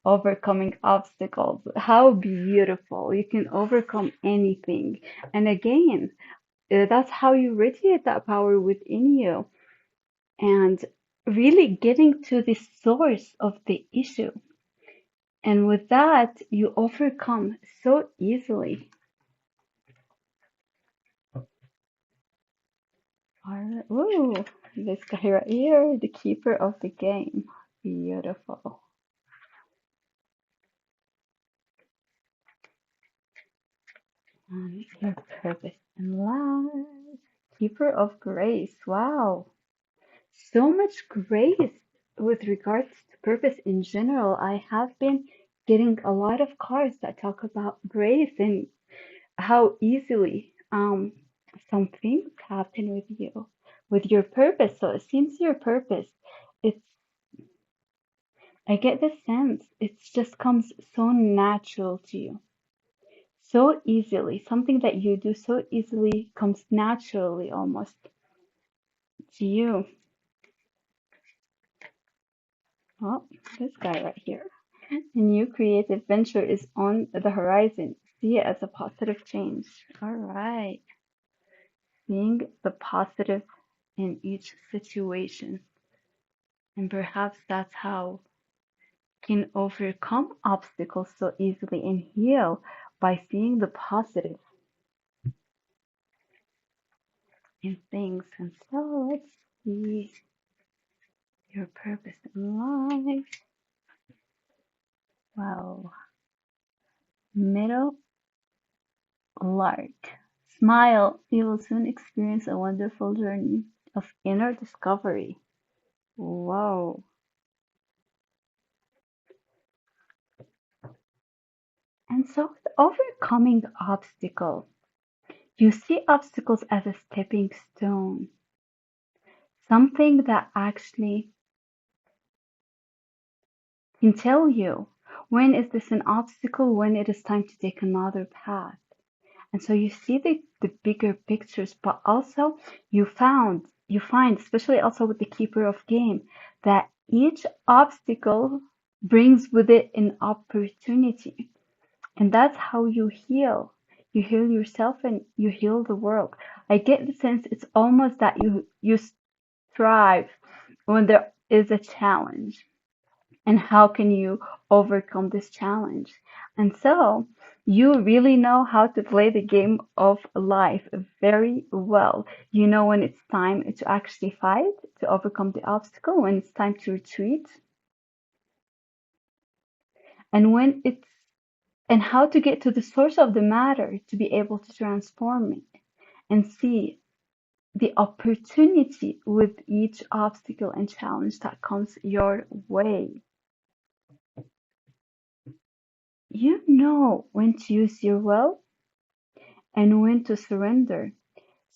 Overcoming obstacles. How beautiful. You can overcome anything. And again, that's how you radiate that power within you and really getting to the source of the issue. And with that, you overcome so easily. Alright. Ooh, this guy right here, the keeper of the game. Beautiful. And your purpose in life. Keeper of grace. Wow. So much grace with regards to purpose in general. I have been getting a lot of cards that talk about grace and how easily some things happen with you, with your purpose. So it seems your purpose, it's I get the sense it just comes so natural to you. So easily. Something that you do so easily comes naturally almost to you. Oh, this guy right here. A new creative venture is on the horizon. See it as a positive change. All right. Seeing the positive in each situation. And perhaps that's how can overcome obstacles so easily and heal by seeing the positive in things. And so let's see your purpose in life. Wow. Middle lark. Smile. You will soon experience a wonderful journey of inner discovery. Wow. And so with overcoming obstacles, you see obstacles as a stepping stone, something that actually can tell you when is this an obstacle, when it is time to take another path. And so you see the bigger pictures, but also you find, especially also with the keeper of game, that each obstacle brings with it an opportunity. And that's how you heal. You heal yourself and you heal the world. I get the sense it's almost that you strive when there is a challenge. And how can you overcome this challenge? And so you really know how to play the game of life very well. You know when it's time to actually fight, to overcome the obstacle, when it's time to retreat, and when it's and how to get to the source of the matter to be able to transform it and see the opportunity with each obstacle and challenge that comes your way. You know when to use your will and when to surrender.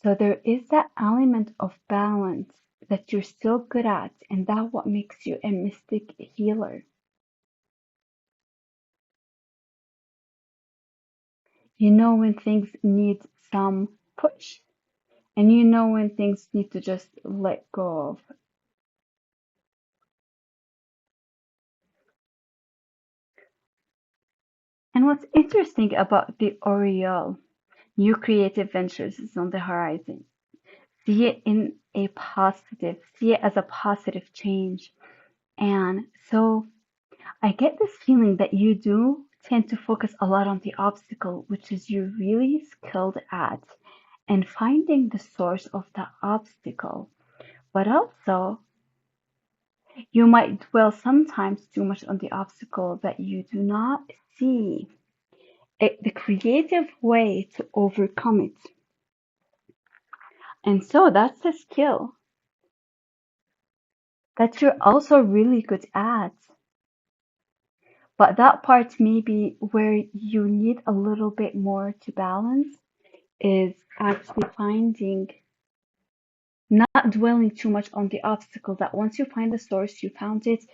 So there is that element of balance that you're still good at, and that's what makes you a mystic healer. You know when things need some push, and you know when things need to just let go of. And what's interesting about the Oriole, new creative ventures is on the horizon. See it in a positive, see it as a positive change. And so I get this feeling that you do tend to focus a lot on the obstacle, which is you're really skilled at, and finding the source of the obstacle. But also, you might dwell sometimes too much on the obstacle that you do not see the creative way to overcome it. And so that's a skill that you're also really good at. But that part maybe where you need a little bit more to balance is actually finding, not dwelling too much on the obstacle, that once you find the source, you found it,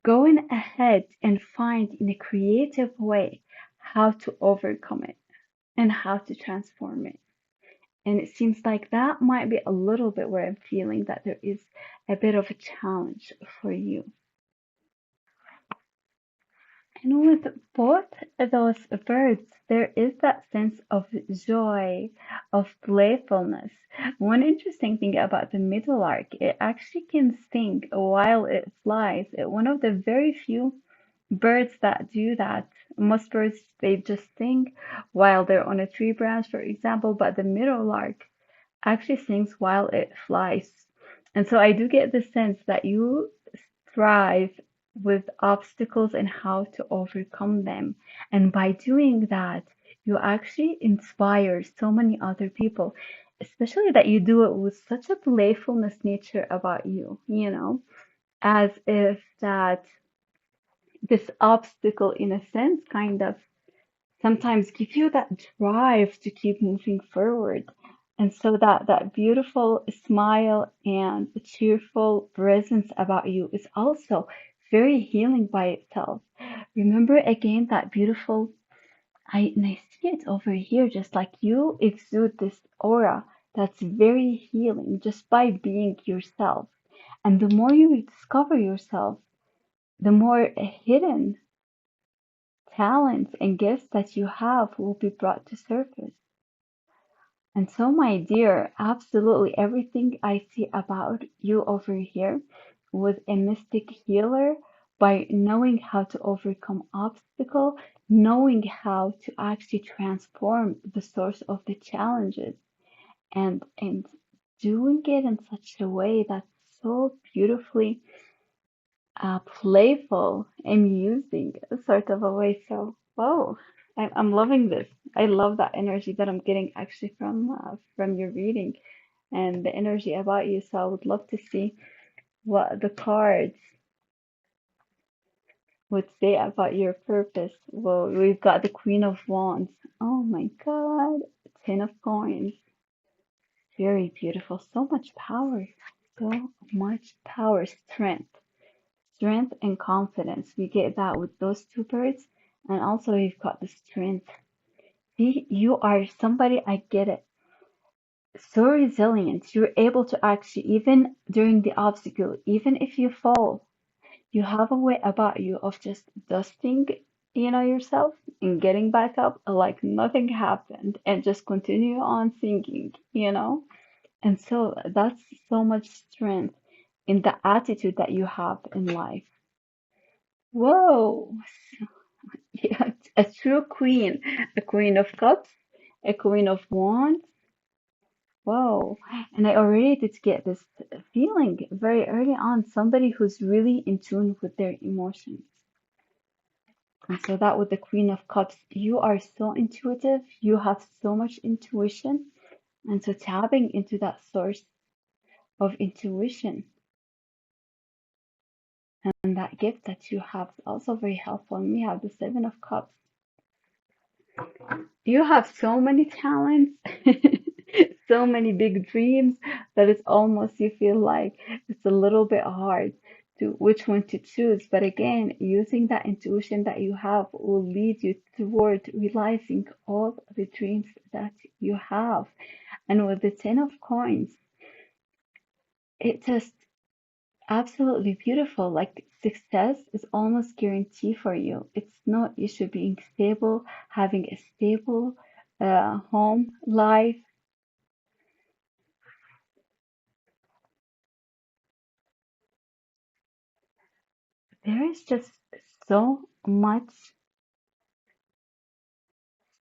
going ahead and find in a creative way how to overcome it and how to transform it. And it seems like that might be a little bit where I'm feeling that there is a bit of a challenge for you. And with both those birds, there is that sense of joy, of playfulness. One interesting thing about the meadowlark, it actually can sing while it flies. One of the very few birds that do that. Most birds, they just sing while they're on a tree branch, for example, but the meadowlark actually sings while it flies. And so I do get the sense that you thrive with obstacles and how to overcome them. And by doing that, you actually inspire so many other people, especially that you do it with such a playfulness nature about you, you know, as if that this obstacle, in a sense, kind of sometimes give you that drive to keep moving forward. And so that beautiful smile and cheerful presence about you is also very healing by itself. Remember again that beautiful, and I see it over here, just like you exude this aura that's very healing just by being yourself. And the more you discover yourself, the more hidden talents and gifts that you have will be brought to surface. And so, my dear, absolutely everything I see about you over here with a mystic healer, by knowing how to overcome obstacle, knowing how to actually transform the source of the challenges, and doing it in such a way that's so beautifully playful, amusing sort of a way. So, whoa, I'm loving this. I love that energy that I'm getting actually from your reading and the energy about you. So I would love to see what the cards would say about your purpose. Well, we've got the Queen of Wands. Oh my God, Ten of Coins. Very beautiful. So much power. So much power, strength and confidence. We get that with those two birds, and also you've got the strength. See, you are somebody, I get it, so resilient. You're able to actually, even during the obstacle, even if you fall, you have a way about you of just dusting, yourself and getting back up like nothing happened and just continue on singing. And so that's so much strength in the attitude that you have in life. Whoa, yeah, a true queen, a queen of cups, a queen of wands. Whoa. And I already did get this feeling very early on, somebody who's really in tune with their emotions. And so that with the Queen of Cups, you are so intuitive, you have so much intuition. And so tapping into that source of intuition and that gift that you have is also very helpful. And we have the Seven of Cups. You have so many talents, so many big dreams that it's almost you feel like it's a little bit hard to which one to choose. But again, using that intuition that you have will lead you toward realizing all the dreams that you have. And with the Ten of Coins, it just absolutely beautiful. Like success is almost guaranteed for you. It's no issue being stable, having a stable home life. There is just so much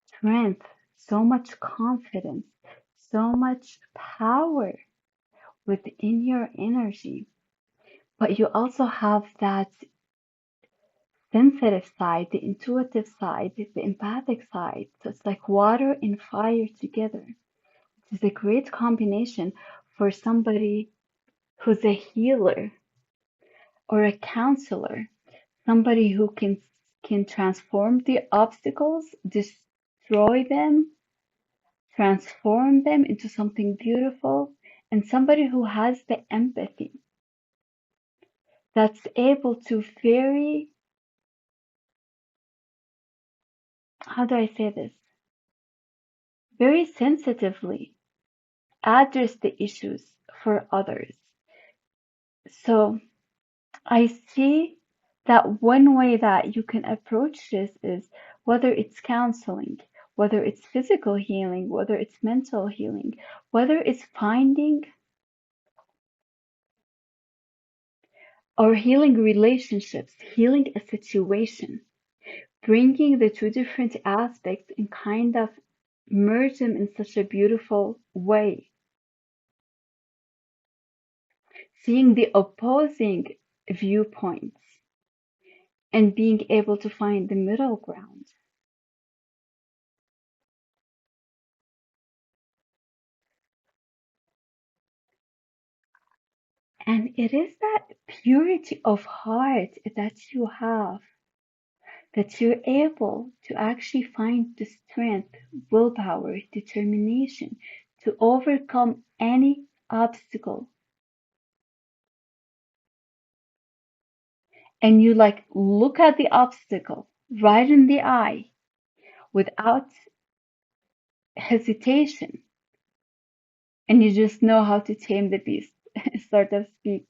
strength, so much confidence, so much power within your energy. But you also have that sensitive side, the intuitive side, the empathic side. So it's like water and fire together. It's a great combination for somebody who's a healer or a counselor, somebody who can transform the obstacles, destroy them, transform them into something beautiful, and somebody who has the empathy that's able to very, how do I say this, very sensitively address the issues for others. So I see that one way that you can approach this is whether it's counseling, whether it's physical healing, whether it's mental healing, whether it's finding or healing relationships, healing a situation, bringing the two different aspects and kind of merge them in such a beautiful way. seeing the opposing viewpoints and being able to find the middle ground. And it is that purity of heart that you have, that you're able to actually find the strength, willpower, determination to overcome any obstacle. And you like look at the obstacle right in the eye without hesitation, and you just know how to tame the beast, sort of speak.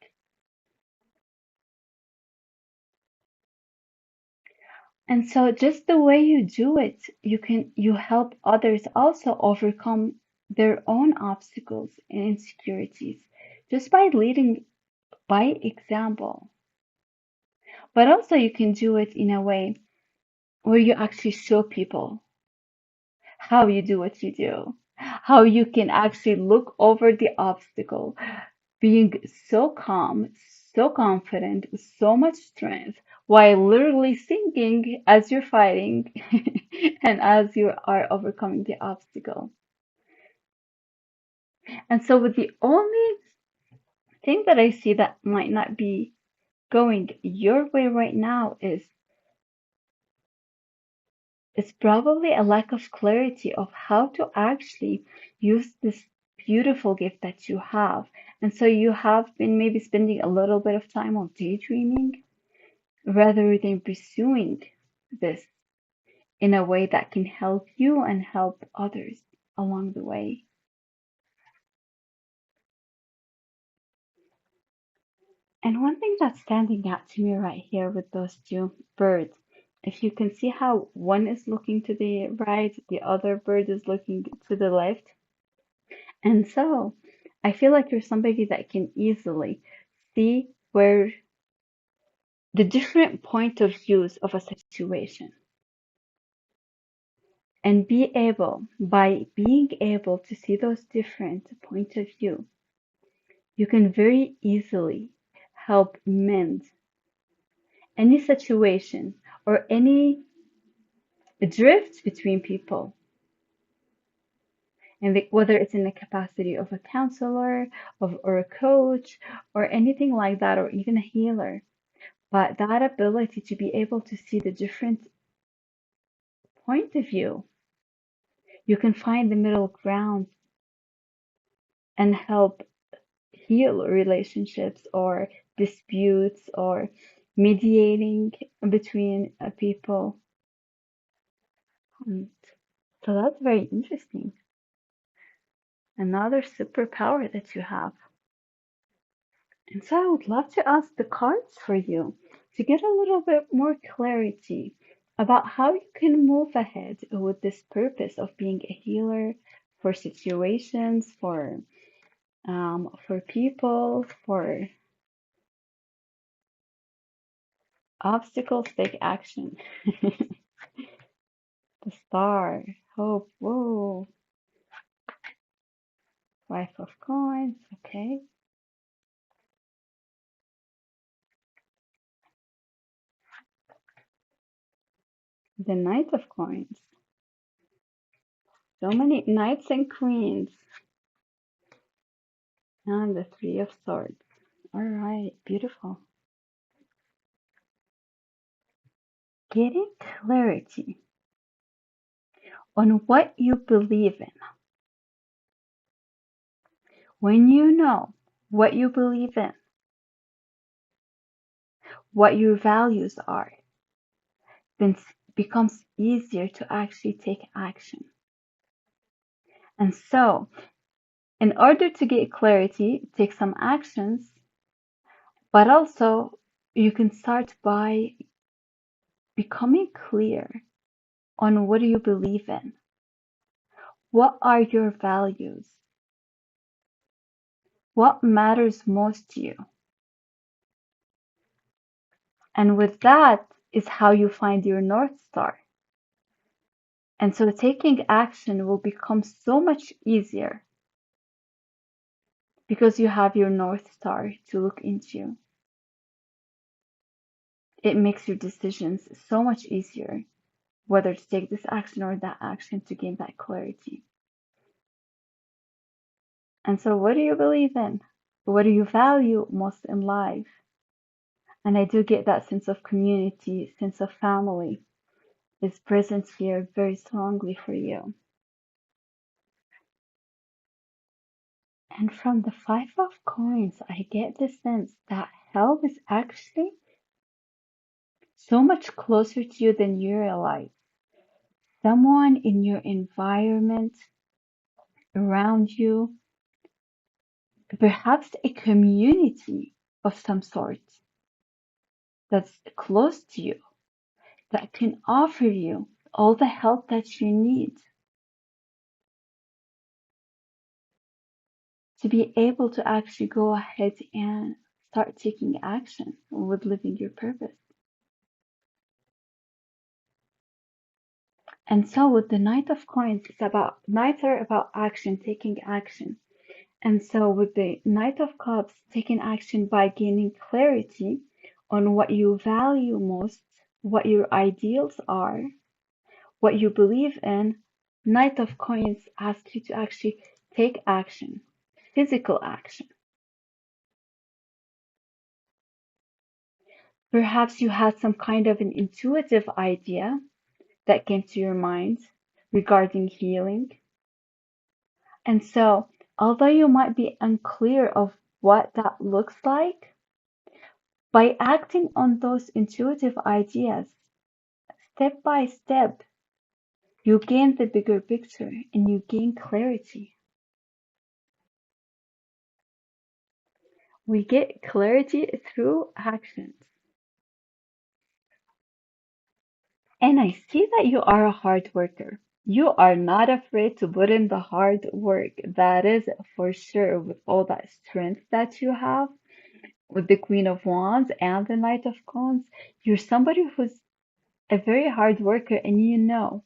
And so just the way you do it, you help others also overcome their own obstacles and insecurities just by leading by example. But also you can do it in a way where you actually show people how you do what you do, how you can actually look over the obstacle, being so calm, so confident, with so much strength, while literally singing as you're fighting and as you are overcoming the obstacle. And so, with the only thing that I see that might not be going your way right now is probably a lack of clarity of how to actually use this beautiful gift that you have. And so you have been maybe spending a little bit of time on daydreaming rather than pursuing this in a way that can help you and help others along the way. And one thing that's standing out to me right here with those two birds, if you can see how one is looking to the right, the other bird is looking to the left. And so I feel like you're somebody that can easily see where the different point of views of a situation and be able, by being able to see those different point of view, you can very easily help mend any situation or any drift between people, and whether it's in the capacity of a counselor or a coach or anything like that, or even a healer. But that ability to be able to see the different point of view, you can find the middle ground and help heal relationships or disputes or mediating between people. And so that's very interesting. Another superpower that you have. And so I would love to ask the cards for you to get a little bit more clarity about how you can move ahead with this purpose of being a healer for situations, for people, for obstacles, take action. The star, hope, whoa, Five of coins, okay. The Knight of coins. So many knights and queens. And the Three of swords. All right, beautiful. Getting clarity on what you believe in. When you know what you believe in, what your values are, then it becomes easier to actually take action. And so, in order to get clarity, take some actions, but also you can start by becoming clear on what do you believe in. What are your values? What matters most to you? And with that is how you find your North Star. And so taking action will become so much easier because you have your North Star to look into. It makes your decisions so much easier, whether to take this action or that action to gain that clarity. And so, what do you believe in? What do you value most in life? And I do get that sense of community, sense of family is present here very strongly for you. And from the Five of Coins, I get the sense that help is actually so much closer to you than you realize. Someone in your environment, around you, perhaps a community of some sort that's close to you, that can offer you all the help that you need to be able to actually go ahead and start taking action with living your purpose. And so with the Knight of Coins, Knights are about action, taking action. And so with the Knight of Cups, taking action by gaining clarity on what you value most, what your ideals are, what you believe in, Knight of Coins asks you to actually take action, physical action. Perhaps you had some kind of an intuitive idea that came to your mind regarding healing. And so, although you might be unclear of what that looks like, by acting on those intuitive ideas, step by step, you gain the bigger picture and you gain clarity. We get clarity through actions. And I see that you are a hard worker. You are not afraid to put in the hard work. That is for sure, with all that strength that you have, with the Queen of Wands and the Knight of Coins. You're somebody who's a very hard worker, and you know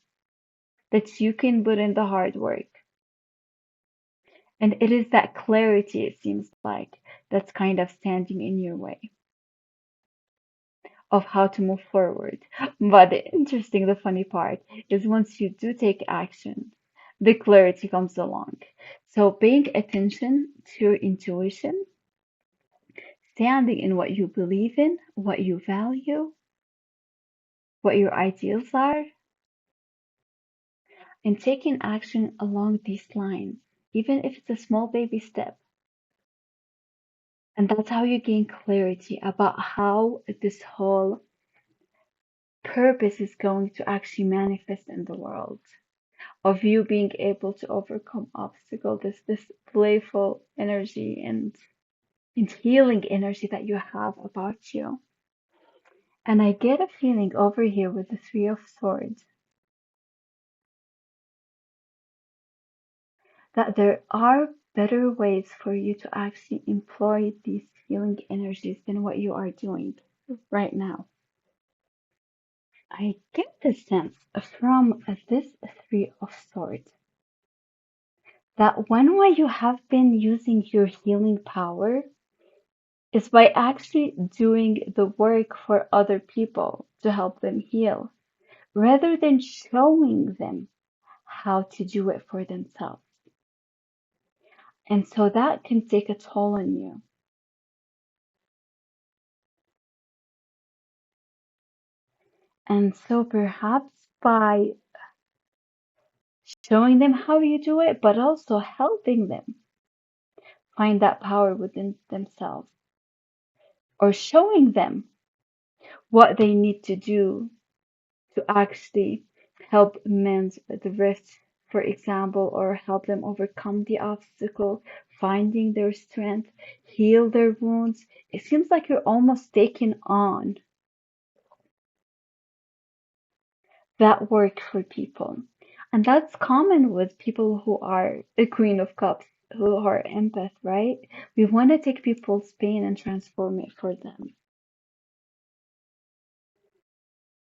that you can put in the hard work. And it is that clarity, it seems like, that's kind of standing in your way of how to move forward. But the funny part is once you do take action, the clarity comes along. So paying attention to your intuition, standing in what you believe in, what you value, what your ideals are, and taking action along these lines, even if it's a small baby step. And that's how you gain clarity about how this whole purpose is going to actually manifest in the world. Of you being able to overcome obstacles, this playful energy and healing energy that you have about you. And I get a feeling over here with the Three of Swords that there are better ways for you to actually employ these healing energies than what you are doing right now. I get the sense from this Three of Swords that one way you have been using your healing power is by actually doing the work for other people to help them heal, rather than showing them how to do it for themselves. And so that can take a toll on you. And so perhaps by showing them how you do it, but also helping them find that power within themselves, or showing them what they need to do to actually help mend the rift, for example, or help them overcome the obstacle, finding their strength, heal their wounds. It seems like you're almost taking on that work for people. And that's common with people who are the Queen of Cups, who are empath, right? We want to take people's pain and transform it for them.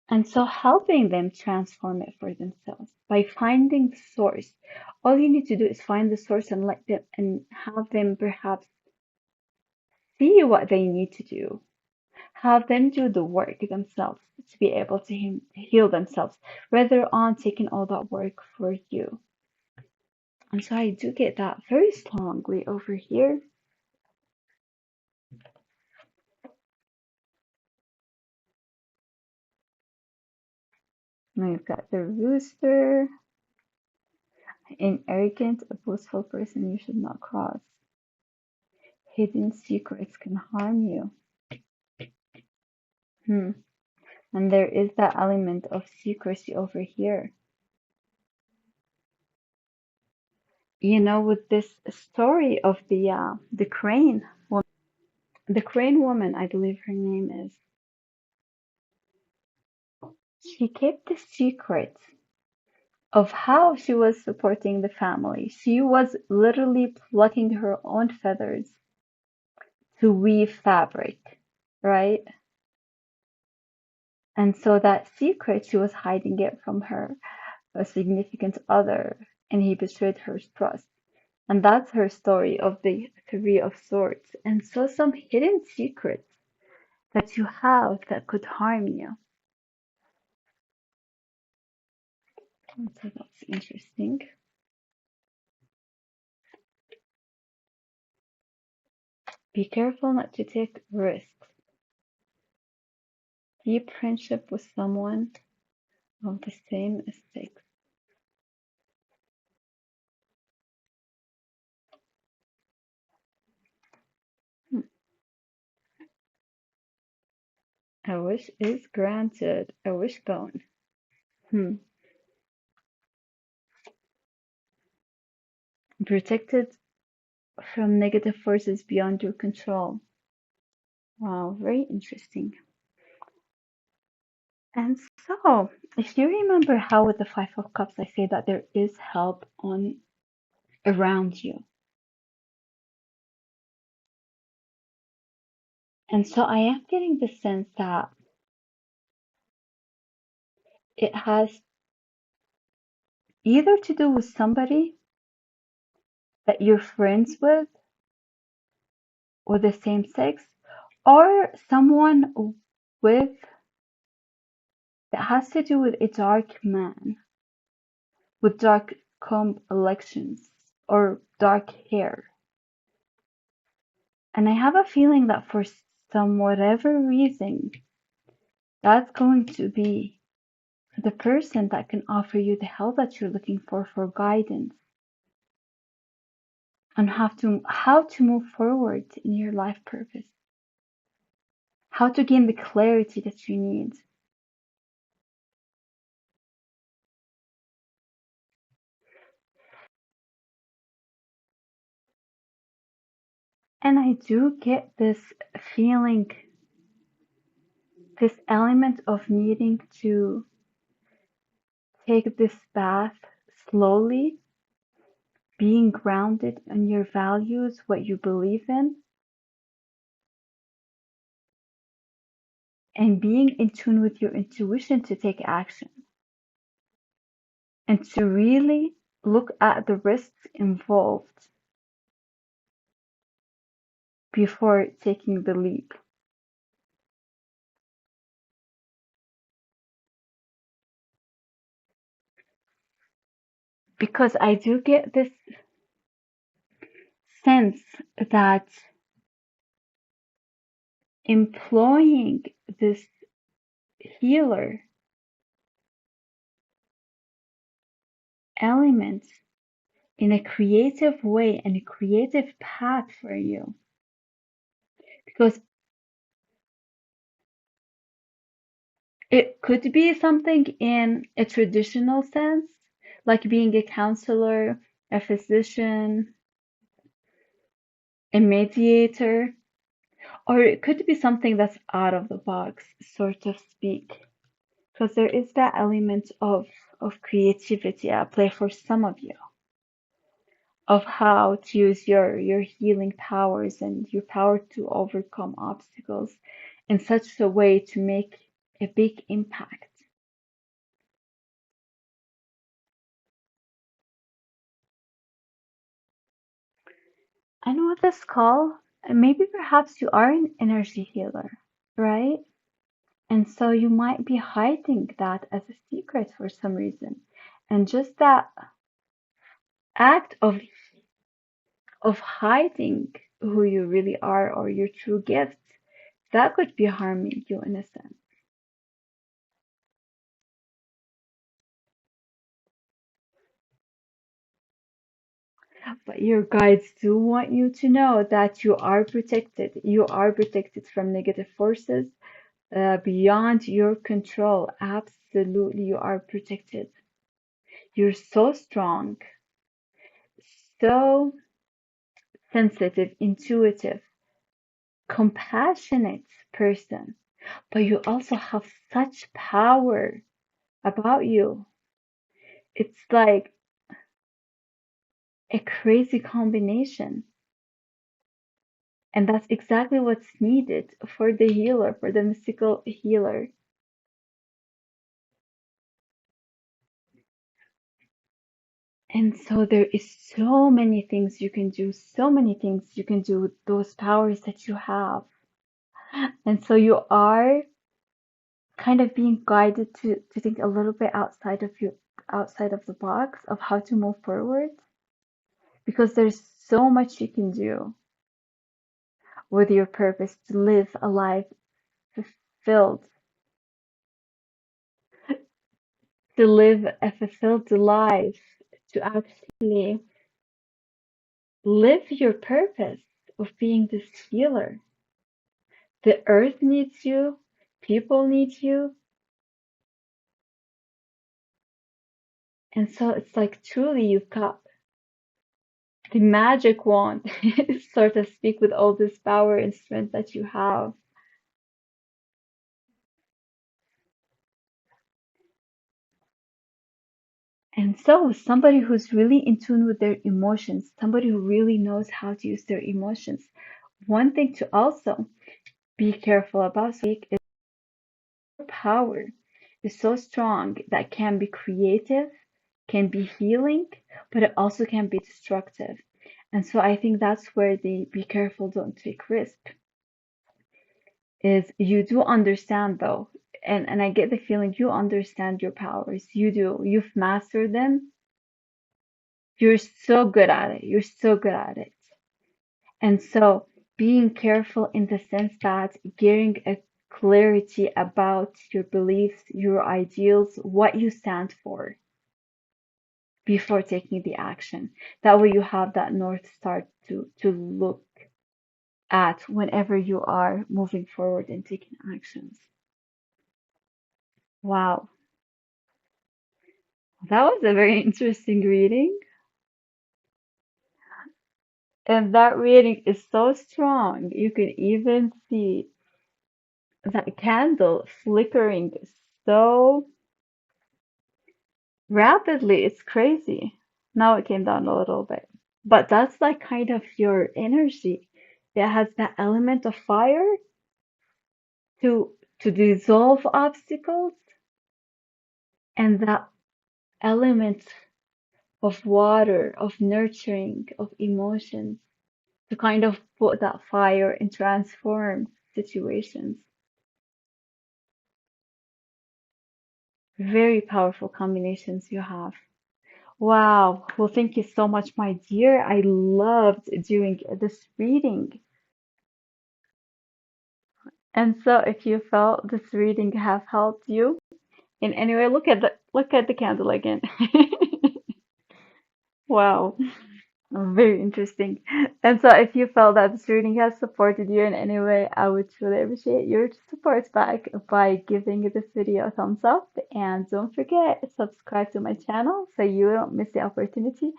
And so helping them transform it for themselves by finding the source. All you need to do is find the source and let them and have them perhaps see what they need to do. Have them do the work themselves to be able to heal themselves, rather on taking all that work for you. And so I do get that very strongly over here. And we've got the rooster, an arrogant, a boastful person you should not cross. Hidden secrets can harm you. And there is that element of secrecy over here. You know, with this story of the crane woman, I believe her name is. She kept the secret of how she was supporting the family. She was literally plucking her own feathers to weave fabric, right? And so that secret, she was hiding it from her a significant other, and he betrayed her trust. And that's her story of the Three of Swords. And so some hidden secrets that you have that could harm you. So that's interesting. Be careful not to take risks. Deep friendship with someone of the same estate. A wish is granted. A wishbone. Protected from negative forces beyond your control. Wow, very interesting. And so, if you remember how with the Five of Cups I say that there is help on around you. And so I am getting the sense that it has either to do with somebody that you're friends with or the same sex, or someone with that has to do with a dark man with dark complexions or dark hair. And I have a feeling that for some whatever reason, that's going to be the person that can offer you the help that you're looking for guidance on how to move forward in your life purpose, how to gain the clarity that you need. And I do get this feeling, this element of needing to take this path slowly, being grounded in your values, what you believe in, and being in tune with your intuition to take action and to really look at the risks involved before taking the leap. Because I do get this sense that employing this healer element in a creative way and a creative path for you. Because it could be something in a traditional sense, like being a counselor, a physician, a mediator, or it could be something that's out of the box, so to speak. Because there is that element of creativity at play for some of you, of how to use your healing powers and your power to overcome obstacles in such a way to make a big impact. I know what this call. Maybe perhaps you are an energy healer, right? And so you might be hiding that as a secret for some reason. And just that act of hiding who you really are or your true gifts, that could be harming you in a sense. But your guides do want you to know that you are protected. You are protected from negative forces beyond your control. Absolutely, you are protected. You're so strong, so sensitive, intuitive, compassionate person. But you also have such power about you. It's like a crazy combination. And that's exactly what's needed for the healer, for the mystical healer. And so there is so many things you can do, so many things you can do with those powers that you have. And so you are kind of being guided to think a little bit outside of the box of how to move forward because there's so much you can do with your purpose to live a life fulfilled, to live a fulfilled life, to actually live your purpose of being this healer. The earth needs you, people need you, and so it's like truly you've got the magic wand, so to speak, with all this power and strength that you have. And so, somebody who's really in tune with their emotions, somebody who really knows how to use their emotions. One thing to also be careful about is power is so strong that can be creative, can be healing, but it also can be destructive. And so I think that's where the be careful, don't take risk is you do understand though. And I get the feeling you understand your powers. You do. You've mastered them. You're so good at it. You're so good at it. And so being careful in the sense that getting a clarity about your beliefs, your ideals, what you stand for before taking the action. That way you have that North Star to look at whenever you are moving forward and taking actions. Wow, that was a very interesting reading. And that reading is so strong. You can even see that candle flickering so rapidly. It's crazy. Now it came down a little bit. But that's like kind of your energy. It has that element of fire to dissolve obstacles and that element of water, of nurturing, of emotions to kind of put that fire and transform situations. Very powerful combinations you have. Wow. Well, thank you so much, my dear. I loved doing this reading. And so if you felt this reading have helped you in any way, look at the candle again. Wow. Very interesting. And so if you felt that this reading has supported you in any way, I would truly appreciate your support back by giving this video a thumbs up. And don't forget, subscribe to my channel so you don't miss the opportunity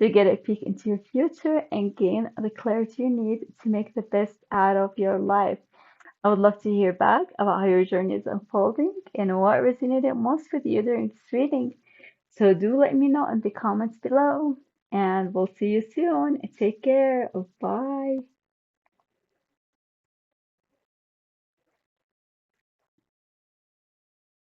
to get a peek into your future and gain the clarity you need to make the best out of your life. I would love to hear back about how your journey is unfolding and what resonated most with you during this reading. So do let me know in the comments below, and we'll see you soon. Take care. Bye.